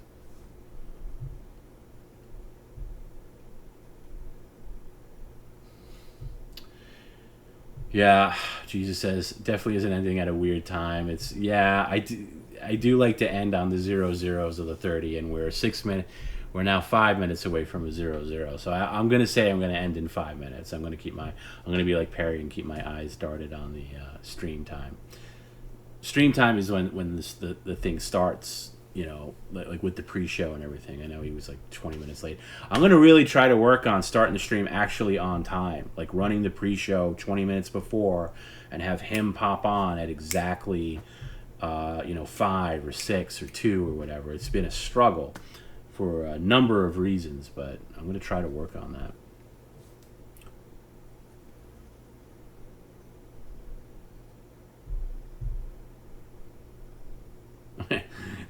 Yeah, Jesus says definitely isn't ending at a weird time. It's I do like to end on the 00s of the 30, and we're 6 minutes. We're now 5 minutes away from a 00. So I'm gonna say I'm gonna end in 5 minutes. I'm gonna be like Perry and keep my eyes darted on the stream time. Stream time is when the thing starts. Like with the pre-show and everything. I know he was like 20 minutes late. I'm going to really try to work on starting the stream actually on time, like running the pre-show 20 minutes before and have him pop on at exactly 5 or 6 or 2 or whatever. It's been a struggle for a number of reasons, but I'm going to try to work on that.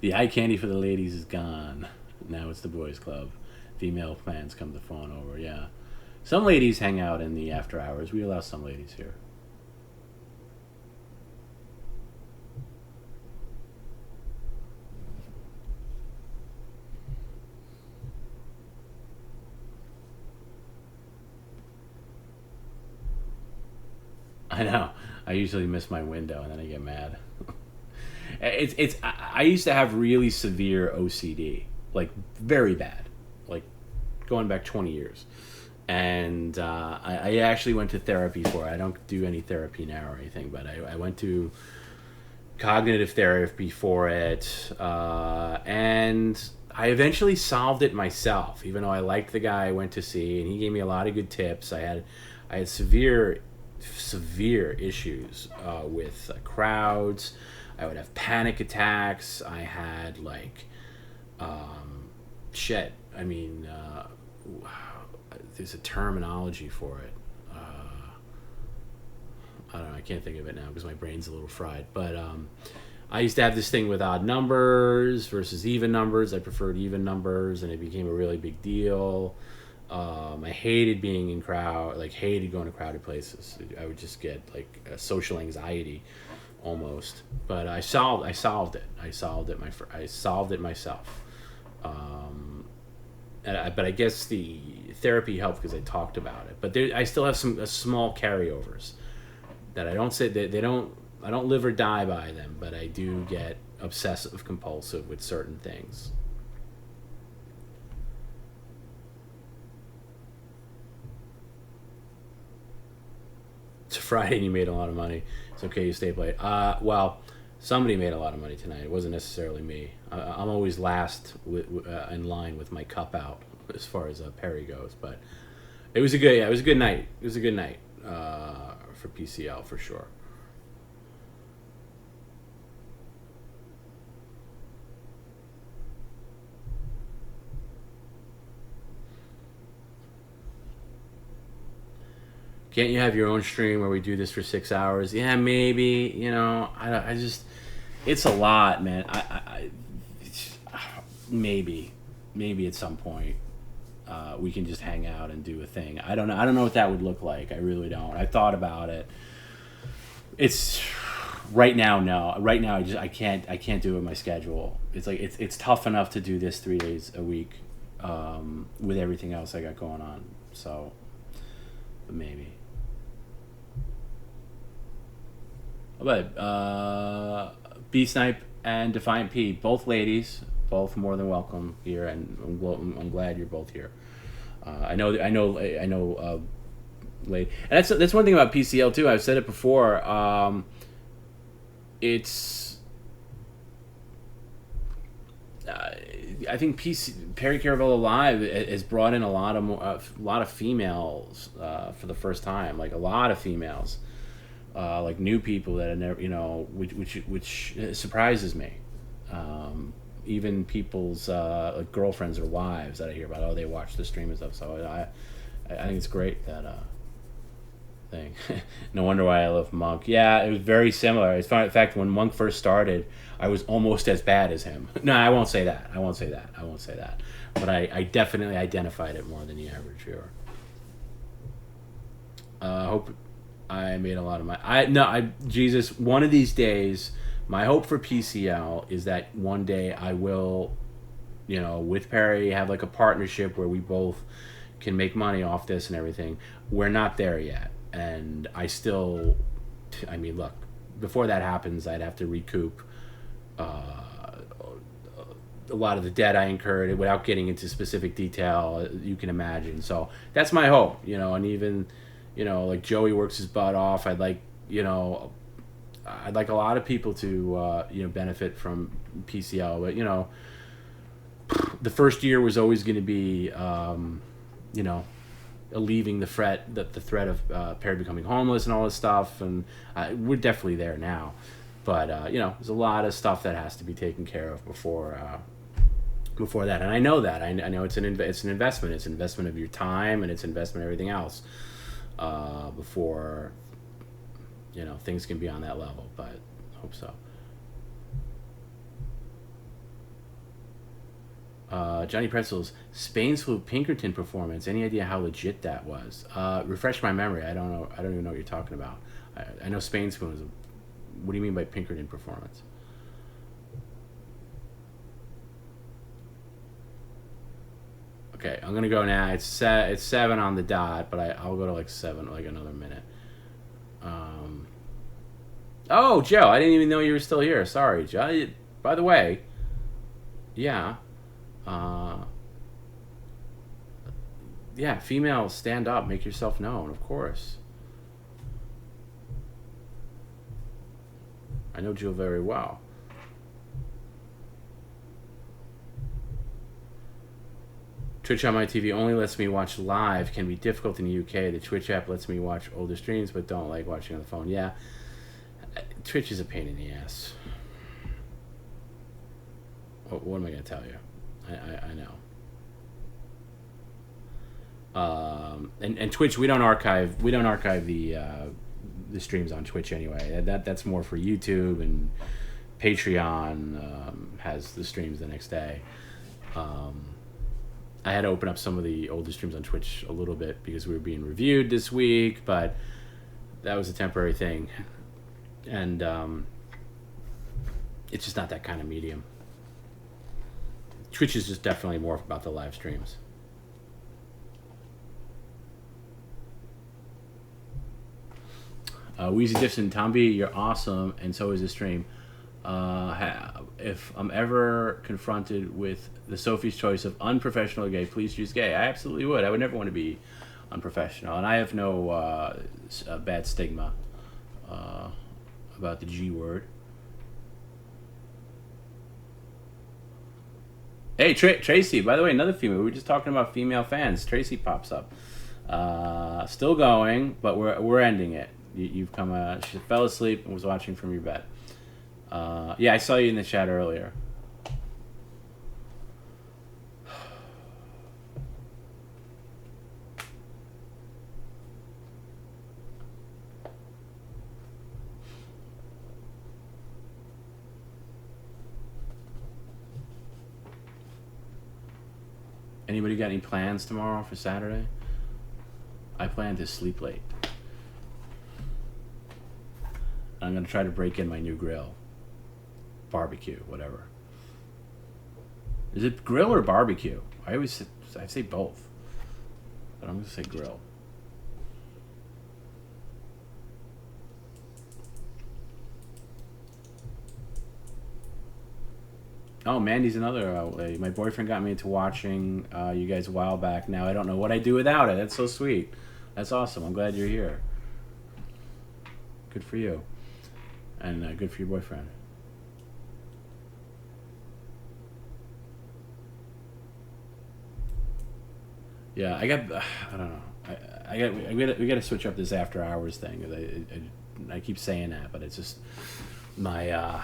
The eye candy for the ladies is gone. Now it's the boys' club. Female fans come to fawn over. Yeah, some ladies hang out in the After Hours. We allow some ladies here. I know. I usually miss my window and then I get mad. I used to have really severe OCD, like very bad, like going back 20 years. And I actually went to therapy for it. I don't do any therapy now or anything, but I went to cognitive therapy for it. And I eventually solved it myself, even though I liked the guy I went to see, and he gave me a lot of good tips. I had severe issues with crowds. I would have panic attacks. I had shit. I mean, there's a terminology for it. I don't know. I can't think of it now because my brain's a little fried. But I used to have this thing with odd numbers versus even numbers. I preferred even numbers, and it became a really big deal. I hated being in crowd, hated going to crowded places. I would just get social anxiety almost. But I solved it. I solved it. I solved it myself. But I guess the therapy helped because I talked about it. But I still have some small carryovers that I don't say that they don't. I don't live or die by them, but I do get obsessive compulsive with certain things. It's Friday and you made a lot of money. It's okay you stayed late. Well, somebody made a lot of money tonight. It wasn't necessarily me. I'm always last in line with my cup out as far as Perry goes. But it was a good night. It was a good night for PCL for sure. Can't you have your own stream where we do this for 6 hours? Yeah, maybe. I just, it's a lot, man. Maybe at some point, we can just hang out and do a thing. I don't know. I don't know what that would look like. I really don't. I thought about it. It's right now. No, right now I can't do it in my schedule. It's like it's tough enough to do this 3 days a week, with everything else I got going on. So, but maybe. But B Snipe and Defiant P, both ladies, both more than welcome here, and I'm glad you're both here. I know. Late, and that's one thing about PCL too. I've said it before. It's. I think Perry Caravello Live has brought in a lot of females for the first time, like a lot of females. Like new people that I never, which surprises me. Even people's like girlfriends or wives that I hear about. Oh, they watch the stream and stuff. So I think it's great that thing. No wonder why I love Monk. Yeah, it was very similar. In fact, when Monk first started, I was almost as bad as him. No, I won't say that. But I definitely identified it more than the average viewer. Hope I made a lot of money. Jesus, one of these days, my hope for PCL is that one day I will, with Perry, have like a partnership where we both can make money off this and everything. We're not there yet. And look, before that happens, I'd have to recoup a lot of the debt I incurred without getting into specific detail. You can imagine. So that's my hope, and even, like Joey works his butt off. I'd like a lot of people to, benefit from PCL. But, the first year was always going to be, alleviating the threat of Perry becoming homeless and all this stuff. And we're definitely there now. But, there's a lot of stuff that has to be taken care of before that. And I know that. I know it's an investment. It's an investment of your time, and it's an investment of everything else. Before things can be on that level, but I hope so. Johnny Pretzels, Spain's Flu Pinkerton performance. Any idea how legit that was? Refresh my memory. I don't know. I don't even know what you're talking about. I know Spain's Flu was. What do you mean by Pinkerton performance? Okay, I'm gonna go now. It's 7 on the dot, but I'll go to like 7, like another minute. Oh, Joe, I didn't even know you were still here. Sorry, Joe. By the way, yeah, females, stand up, make yourself known, of course. I know Jill very well. Twitch on my TV only lets me watch live. Can be difficult in the UK. The Twitch app lets me watch older streams, but don't like watching on the phone. Yeah, Twitch is a pain in the ass. What am I going to tell you? I know. And Twitch, we don't archive the streams on Twitch anyway. That's more for YouTube, and Patreon has the streams the next day. I had to open up some of the older streams on Twitch a little bit because we were being reviewed this week, but that was a temporary thing. and it's just not that kind of medium. Twitch is just definitely more about the live streams. Wheezy Dixon, TomB, you're awesome, and so is the stream. If I'm ever confronted with the Sophie's choice of unprofessional or gay, please choose gay. I absolutely would. I would never want to be unprofessional, and I have no bad stigma about the G word. Hey, Tracy, by the way, another female. We were just talking about female fans. Tracy pops up. Still going, but we're ending it. You've come. She fell asleep and was watching from your bed. Yeah, I saw you in the chat earlier. Anybody got any plans tomorrow for Saturday? I plan to sleep late. I'm going to try to break in my new grill. Barbecue, whatever. Is it grill or barbecue? I say both. But I'm going to say grill. Oh, Mandy's another way. My boyfriend got me into watching you guys a while back. Now I don't know what I'd do without it. That's so sweet. That's awesome. I'm glad you're here. Good for you. And good for your boyfriend. Yeah, I don't know. We got to switch up this after hours thing. I keep saying that, but it's just my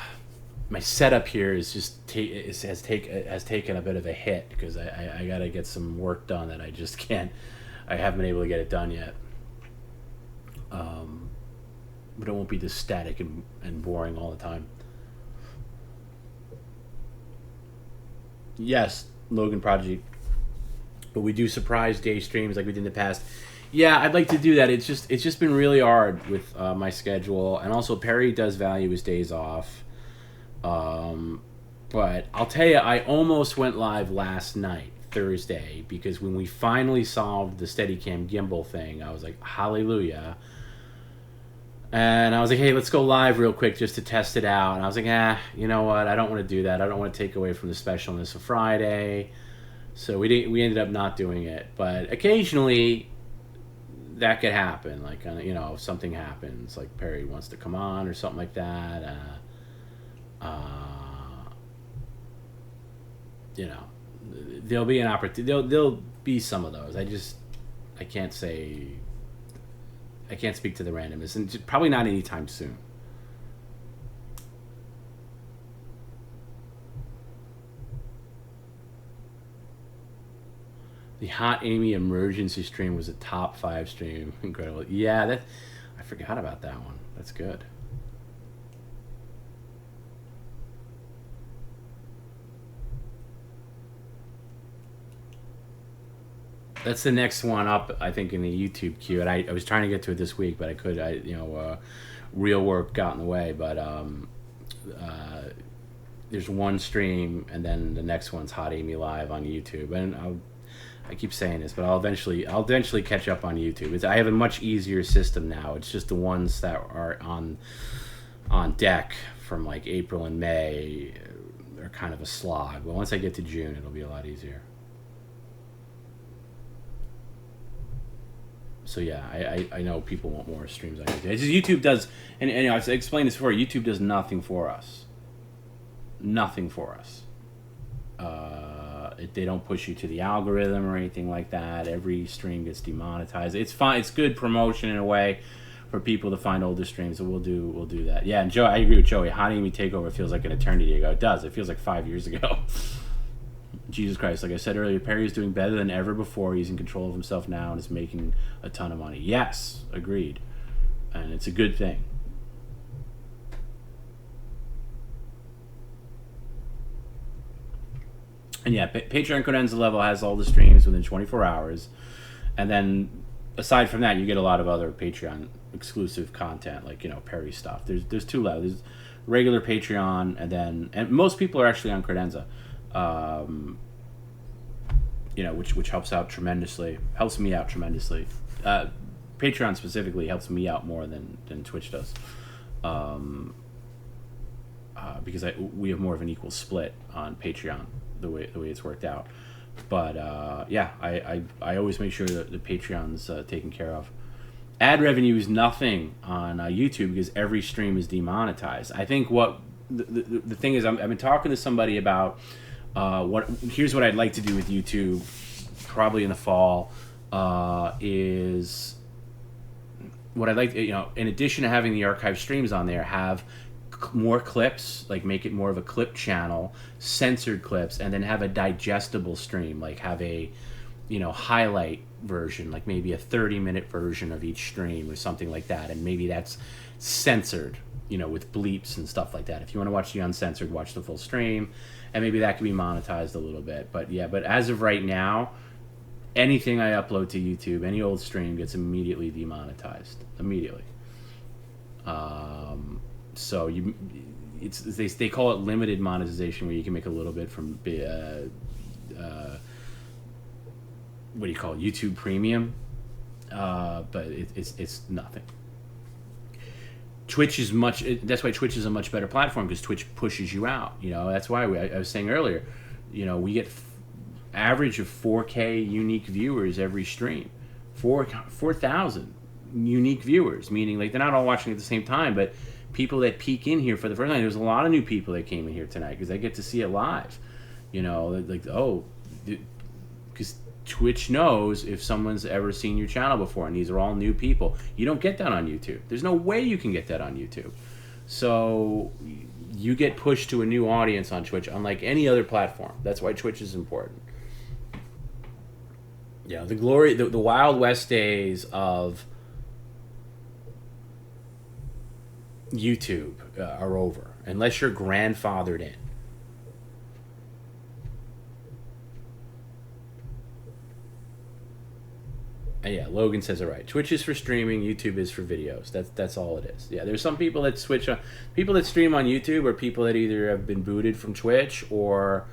setup here is just has taken a bit of a hit because I got to get some work done that I just can't. I haven't been able to get it done yet. But it won't be this static and boring all the time. Yes, Logan Prodigy. But we do surprise day streams like we did in the past. Yeah, I'd like to do that. It's just been really hard with my schedule, and also Perry does value his days off. But I'll tell you, I almost went live last night, Thursday, because when we finally solved the Steadicam gimbal thing, I was like, hallelujah. And I was like, hey, let's go live real quick just to test it out. And I was like, you know what? I don't want to do that. I don't want to take away from the specialness of Friday. So we ended up not doing it. But occasionally, that could happen. Like, if something happens, like Perry wants to come on or something like that. There'll be an opportunity. There'll be some of those. I can't say. I can't speak to the randomness, and probably not anytime soon. The Hot Amy emergency stream was a top 5 stream. Incredible. Yeah, I forgot about that one. That's good. That's the next one up, I think, in the YouTube queue. And I was trying to get to it this week, but I could. Real work got in the way. But there's one stream, and then the next one's Hot Amy Live on YouTube. And I keep saying this, but I'll eventually catch up on YouTube. I have a much easier system now. It's just the ones that are on deck from like April and May are kind of a slog. But once I get to June, it'll be a lot easier. So yeah, I know people want more streams on YouTube. It's just YouTube does, and I've explained this before. YouTube does nothing for us. Nothing for us. They don't push you to the algorithm or anything like that. Every stream gets demonetized. It's fine. It's good promotion in a way for people to find older streams. So we'll do that. Yeah, and Joe, I agree with Joey. Hot Amy Takeover feels like an eternity ago. It does. It feels like 5 years ago. Jesus Christ, like I said earlier, Perry is doing better than ever before. He's in control of himself now and is making a ton of money. Yes, agreed. And it's a good thing. And yeah, Patreon Cadenza level has all the streams within 24 hours. And then aside from that, you get a lot of other Patreon exclusive content, like Perry stuff. There's two levels. There's regular Patreon, and most people are actually on Credenza, which helps me out tremendously. Patreon specifically helps me out more than Twitch does, because we have more of an equal split on Patreon the way it's worked out. But I always make sure that the Patreon's taken care of. Ad revenue is nothing on YouTube because every stream is demonetized. I think what the thing is, I've been talking to somebody about here's what I'd like to do with YouTube, probably in the fall, is what I'd like to, in addition to having the archive streams on there, have more clips, like make it more of a clip channel, censored clips, and then have a digestible stream, like have a highlight version, like maybe a 30-minute version of each stream or something like that, and maybe that's censored, with bleeps and stuff like that. If you want to watch the uncensored, watch the full stream, and maybe that can be monetized a little bit. But as of right now, anything I upload to YouTube, any old stream, gets immediately demonetized immediately. So they call it limited monetization, where you can make a little bit from what do you call it, YouTube Premium, but it's nothing. Twitch is that's why Twitch is a much better platform, because Twitch pushes you out. That's why I was saying earlier, we get average of 4K unique viewers every stream, 4,000 unique viewers, meaning like they're not all watching at the same time, but people that peek in here for the first time. There's a lot of new people that came in here tonight because I get to see it live. Because Twitch knows if someone's ever seen your channel before, and these are all new people. You don't get that on YouTube. There's no way you can get that on YouTube. So you get pushed to a new audience on Twitch, unlike any other platform. That's why Twitch is important. The Wild West days of YouTube are over, unless you're grandfathered in. Yeah, Logan says it right. Twitch is for streaming, YouTube is for videos. That's all it is. Yeah, there's some people that people that stream on YouTube are people that either have been booted from Twitch or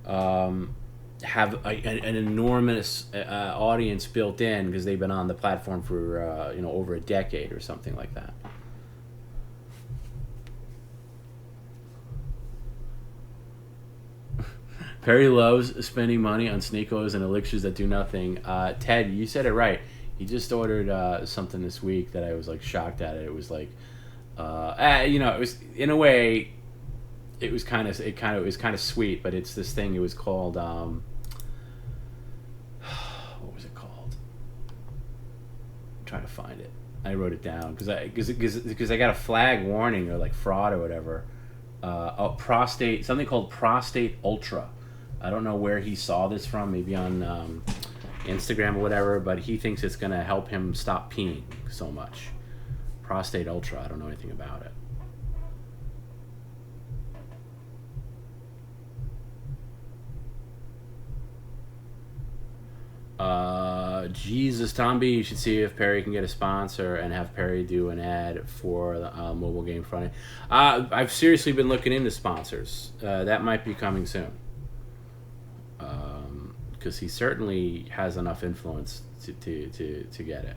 have an enormous audience built in because they've been on the platform for over a decade or something like that. Perry loves spending money on sneakos and elixirs that do nothing. Ted, you said it right. He just ordered something this week that I was like shocked at it. It was like, it was in a way, it was kind of sweet, but it's this thing. It was called what was it called? I'm trying to find it. I wrote it down because I got a flag warning or like fraud or whatever. Something called Prostate Ultra. I don't know where he saw this from, maybe on Instagram or whatever, but he thinks it's going to help him stop peeing so much. Prostate Ultra, I don't know anything about it. Jesus, TomB, you should see if Perry can get a sponsor and have Perry do an ad for the mobile game front end. I've seriously been looking into sponsors. That might be coming soon. Because he certainly has enough influence to get it.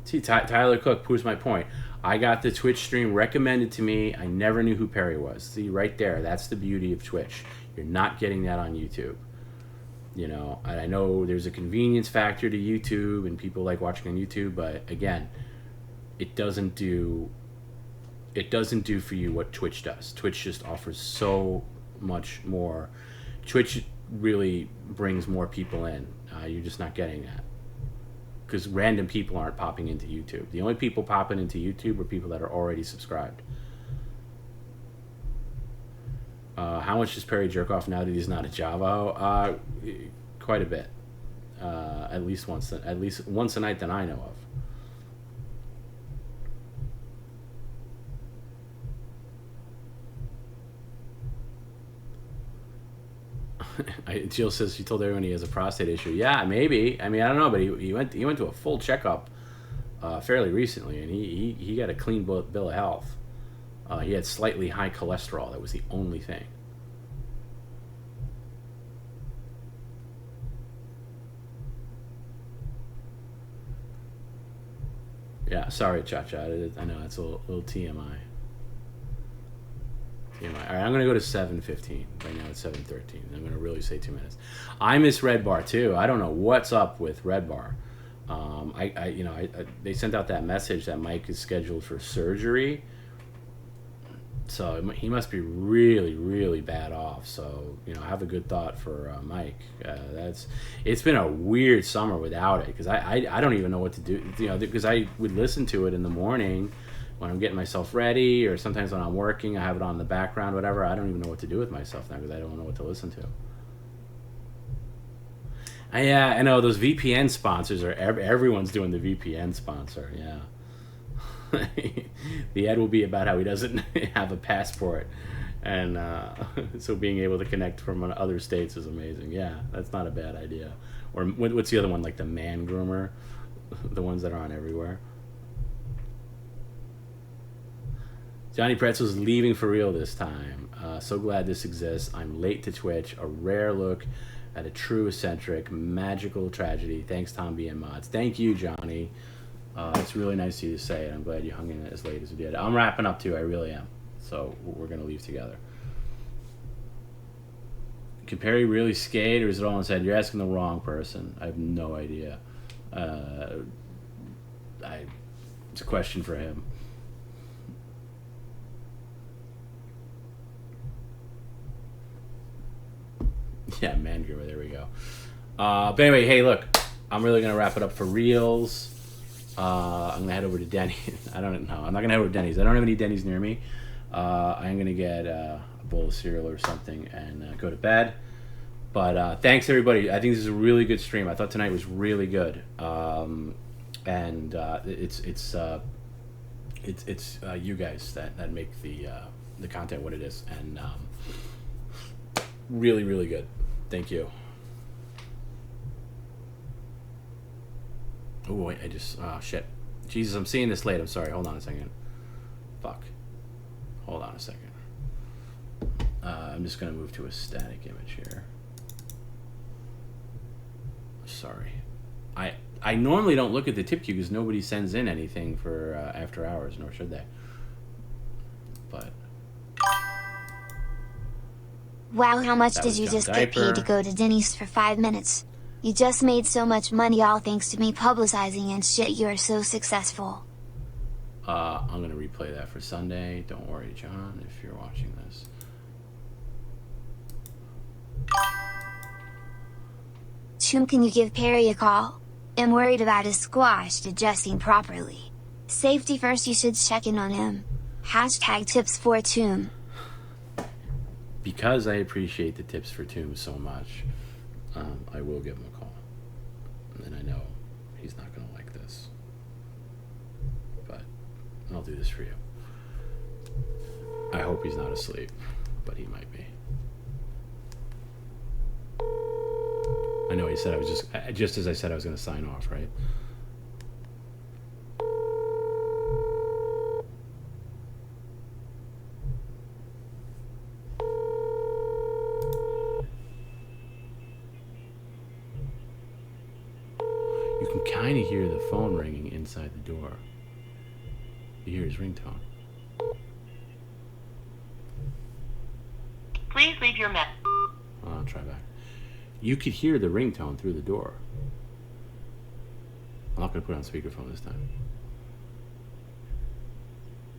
See, Tyler Cook proves my point. I got the Twitch stream recommended to me. I never knew who Perry was. See, right there, that's the beauty of Twitch. You're not getting that on YouTube. And I know there's a convenience factor to YouTube, and people like watching on YouTube, but again, it doesn't do for you what Twitch does. Twitch just offers so much more. Twitch really brings more people in. You're just not getting that because random people aren't popping into YouTube. The only people popping into YouTube are people that are already subscribed. How much does Perry jerk off now that he's not a Java? Quite a bit. At least once a night that I know of. Jill says she told everyone he has a prostate issue. Yeah, maybe. I mean, I don't know, but he went to a full checkup fairly recently, and he got a clean bill of health. He had slightly high cholesterol. That was the only thing. Yeah, sorry, Cha-Cha. I know it's a little TMI. All right, I'm going to go to 7:15. Right now it's 7:13. I'm going to really say 2 minutes. I miss Red Bar too. I don't know what's up with Red Bar. They sent out that message that Mike is scheduled for surgery. So he must be really, really bad off. So, have a good thought for Mike. It's been a weird summer without it, because I don't even know what to do. Because I would listen to it in the morning when I'm getting myself ready, or sometimes when I'm working, I have it on in the background, whatever. I don't even know what to do with myself now because I don't know what to listen to. Yeah, I know those VPN sponsors are everyone's doing the VPN sponsor. Yeah. The ad will be about how he doesn't have a passport, and so being able to connect from other states is amazing. Yeah, that's not a bad idea. Or what's the other one, like the Man Groomer, the ones that are on everywhere. Johnny Pretzel's leaving for real this time. So glad this exists. I'm late to Twitch. A rare look at a true eccentric, magical tragedy. Thanks, TomB and Mods. Thank you, Johnny. It's really nice of you to say it. I'm glad you hung in as late as you did. I'm wrapping up too. I really am. So we're going to leave together. Can Perry really skate, or is it all in his head? You're asking the wrong person. I have no idea. It's a question for him. Yeah, Man Groomer, there we go. But anyway, hey, look, I'm really going to wrap it up for reals. I'm going to head over to Denny's. I don't know. I'm not going to head over to Denny's. I don't have any Denny's near me. I'm going to get a bowl of cereal or something and go to bed. But thanks, everybody. I think this is a really good stream. I thought tonight was really good. And it's you guys that make the content what it is. And really, really good. Thank you. Oh, wait, shit. Jesus, I'm seeing this late. I'm sorry. Hold on a second. Fuck. Hold on a second. I'm just going to move to a static image here. Sorry. I normally don't look at the tip queue because nobody sends in anything for after hours, nor should they. But... Wow, how much did you just get paid to go to Denny's for 5 minutes? You just made so much money all thanks to me publicizing and shit. You are so successful. I'm gonna replay that for Sunday. Don't worry, John, if you're watching this. Choom, can you give Perry a call? I'm worried about his squash digesting properly. Safety first, you should check in on him. Hashtag tips for Choom. Because I appreciate the tips for Tomb so much, I will give him a call. And I know he's not going to like this. But I'll do this for you. I hope he's not asleep, but he might be. I know he said I was just as I said I was going to sign off, right? You can kind of hear the phone ringing inside the door. You hear his ringtone. Please leave your message. I'll try back. You could hear the ringtone through the door. I'm not going to put it on speakerphone this time.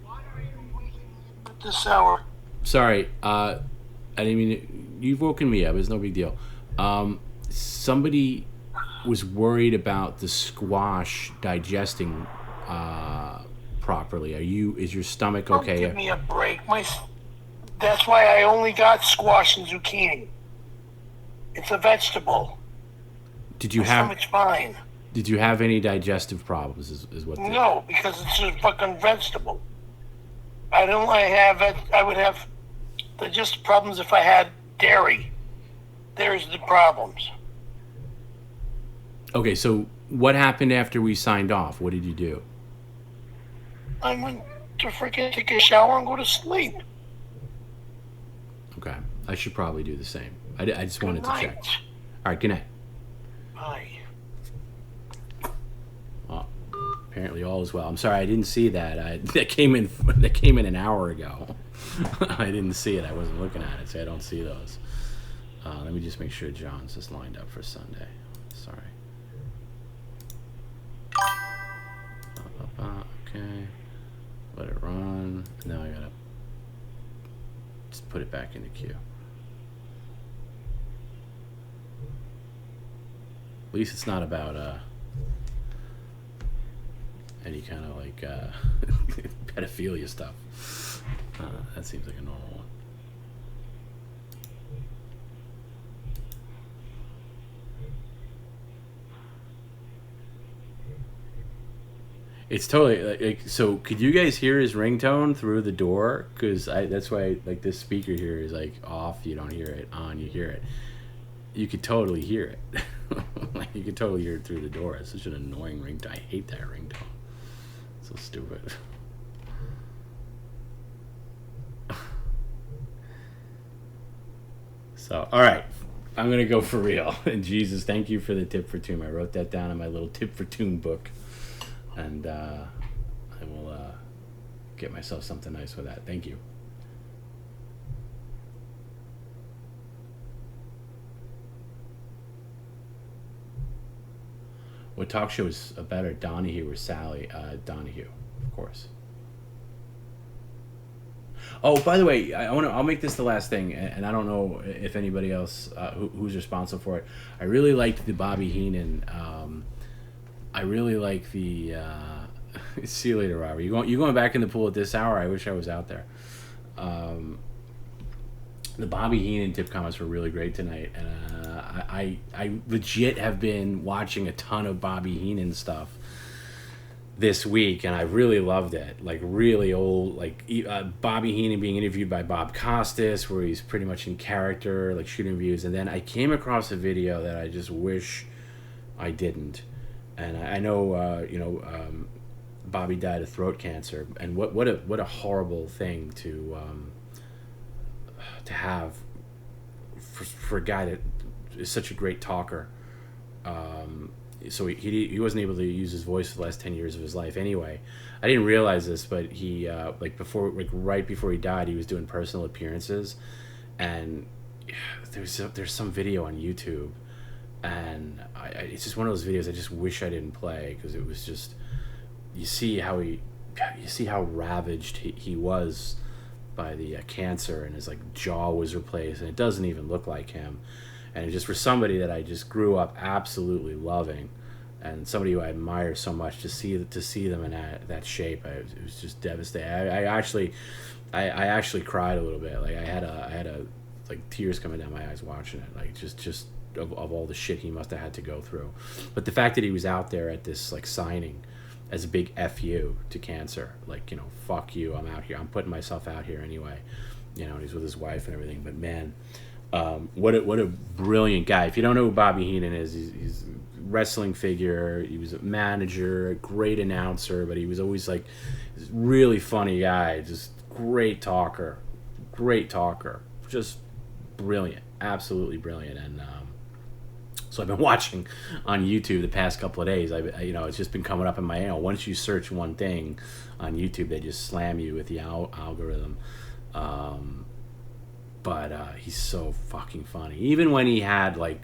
Why are you waking up at this hour? Sorry, I didn't mean... You've woken me up. It's no big deal. Somebody was worried about the squash digesting properly. Is your stomach okay? Don't give me a break. That's why I only got squash and zucchini. It's a vegetable. Did you My have? stomach's fine. Did you have any digestive problems? Is what? No, because it's a fucking vegetable. I would have digestive problems if I had dairy. there's the problems. Okay, so what happened after we signed off? What did you do? I went to freaking take a shower and go to sleep. Okay, I should probably do the same. I just wanted to check. Night. All right, good night. Bye. Well, apparently all is well. I'm sorry, I didn't see that. That came in an hour ago. I didn't see it. I wasn't looking at it, so I don't see those. Let me just make sure John's is lined up for Sunday. Sorry. Okay. Let it run. Now I gotta just put it back in the queue. At least it's not about any kind of like pedophilia stuff. That seems like a normal one. It's totally like so. Could you guys hear his ringtone through the door? Because that's why like this speaker here is like off. You don't hear it. On, you hear it. You could totally hear it. Like you could totally hear it through the door. It's such an annoying ringtone. I hate that ringtone. So stupid. So all right, I'm gonna go for real. And Jesus, thank you for the tip for Tomb. I wrote that down in my little tip for Tomb book. And I will get myself something nice with that. Thank you. What talk show is better, Donahue or Sally? Donahue, of course. Oh, by the way, I'll make this the last thing, and I don't know if anybody else who's responsible for it. I really liked the Bobby Heenan. I really like the. See you later, Robert. You going back in the pool at this hour? I wish I was out there. The Bobby Heenan tip comments were really great tonight, and I legit have been watching a ton of Bobby Heenan stuff this week, and I really loved it. Like really old, like Bobby Heenan being interviewed by Bob Costas, where he's pretty much in character, like shooting interviews. And then I came across a video that I just wish I didn't. And I know, Bobby died of throat cancer, and what a horrible thing to have for a guy that is such a great talker. So he wasn't able to use his voice for the last 10 years of his life. Anyway, I didn't realize this, but he right before he died, he was doing personal appearances, and there's some video on YouTube. And it's just one of those videos I just wish I didn't play, because it was just you see how ravaged he was by the cancer, and his like jaw was replaced, and it doesn't even look like him. And it just for somebody that I just grew up absolutely loving, and somebody who I admire so much, to see them in that shape, it was just devastating. I actually cried a little bit. Like I had a like tears coming down my eyes watching it. Like just of all the shit he must have had to go through. But the fact that he was out there at this like signing as a big FU to cancer, like, fuck you, I'm out here, I'm putting myself out here anyway, and he's with his wife and everything. But man, what a brilliant guy. If you don't know who Bobby Heenan is, he's a wrestling figure. He was a manager, a great announcer, but he was always like this really funny guy, just great talker, just brilliant, absolutely brilliant. And so I've been watching on YouTube the past couple of days. It's just been coming up in my once you search one thing on YouTube, they just slam you with the algorithm. But he's so fucking funny. Even when he had like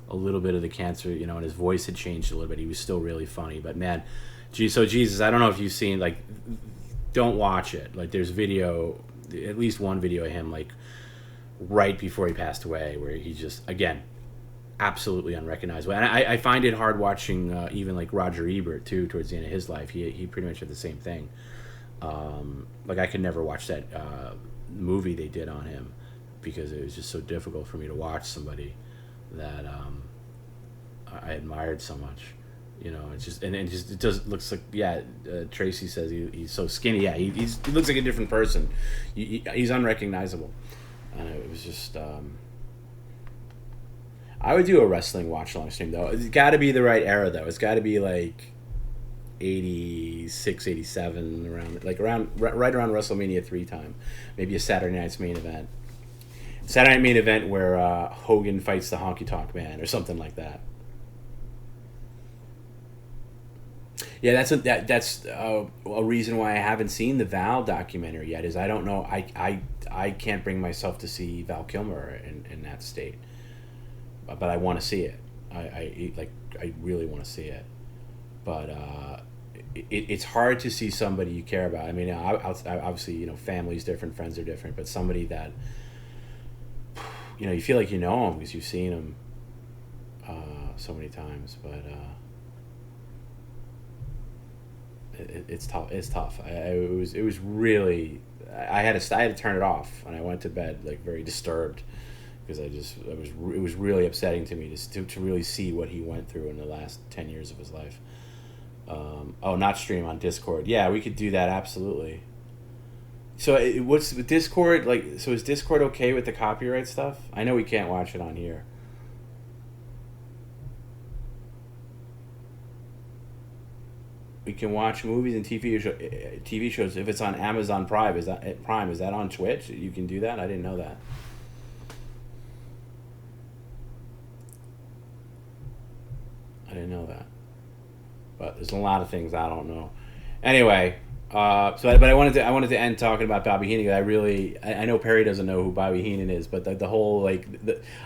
a little bit of the cancer, and his voice had changed a little bit, he was still really funny. But man, Jesus, I don't know if you've seen, like, don't watch it. Like, there's video, at least one video of him like right before he passed away, where he just, again, absolutely unrecognizable. And I find it hard watching even like Roger Ebert too, towards the end of his life. He pretty much had the same thing. Like I could never watch that movie they did on him, because it was just so difficult for me to watch somebody that I admired so much. It looks like, Tracy says he's so skinny. Yeah, he looks like a different person. He's unrecognizable. And it was just I would do a wrestling watch along stream though. It's got to be the right era though. It's got to be like 86, 87, right around WrestleMania 3 time. Maybe a Saturday night's main event. Saturday night main event where Hogan fights the Honky Tonk Man or something like that. Yeah, that's a reason why I haven't seen the Val documentary yet. Is I don't know. I can't bring myself to see Val Kilmer in that state, but I want to see it. I really want to see it, but it's hard to see somebody you care about. I mean, obviously, family's different, friends are different, but somebody that you feel like you know them because you've seen them so many times, but. It's tough. It's tough. It was really. I had to turn it off, and I went to bed like very disturbed because it was really upsetting to me to really see what he went through in the last 10 years of his life. Not stream on Discord. Yeah, we could do that absolutely. So what's Discord like? So is Discord okay with the copyright stuff? I know we can't watch it on here. We can watch movies and TV shows if it's on Amazon Prime. Is that on Twitch? You can do that? I didn't know that. I didn't know that. But there's a lot of things I don't know. Anyway, but I wanted to end talking about Bobby Heenan. I know Perry doesn't know who Bobby Heenan is, but the whole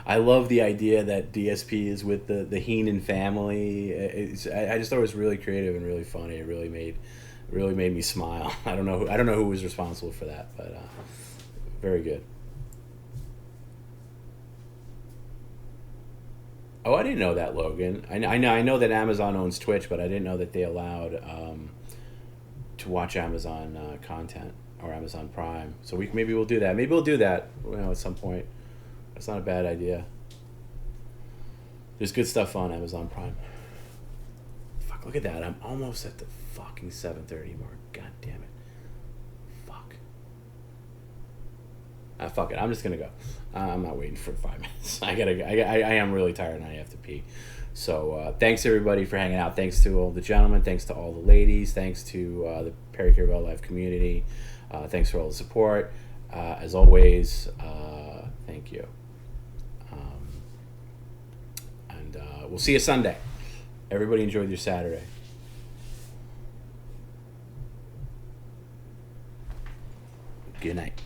I love the idea that DSP is with the Heenan family. I just thought it was really creative and really funny. It really made me smile. I don't know who was responsible for that, but very good. Oh, I didn't know that, Logan. I know that Amazon owns Twitch, but I didn't know that they allowed to watch Amazon content or Amazon Prime. So maybe we'll do that. Maybe we'll do that at some point. That's not a bad idea. There's good stuff on Amazon Prime. Fuck, look at that. I'm almost at the fucking 7:30 mark. God damn it. Fuck. Fuck it. I'm just gonna go. I'm not waiting for 5 minutes. I am really tired and I have to pee. So thanks everybody for hanging out. Thanks to all the gentlemen. Thanks to all the ladies. Thanks to the Perry Caravello Live community. Thanks for all the support. As always, thank you. And we'll see you Sunday. Everybody enjoyed your Saturday. Good night.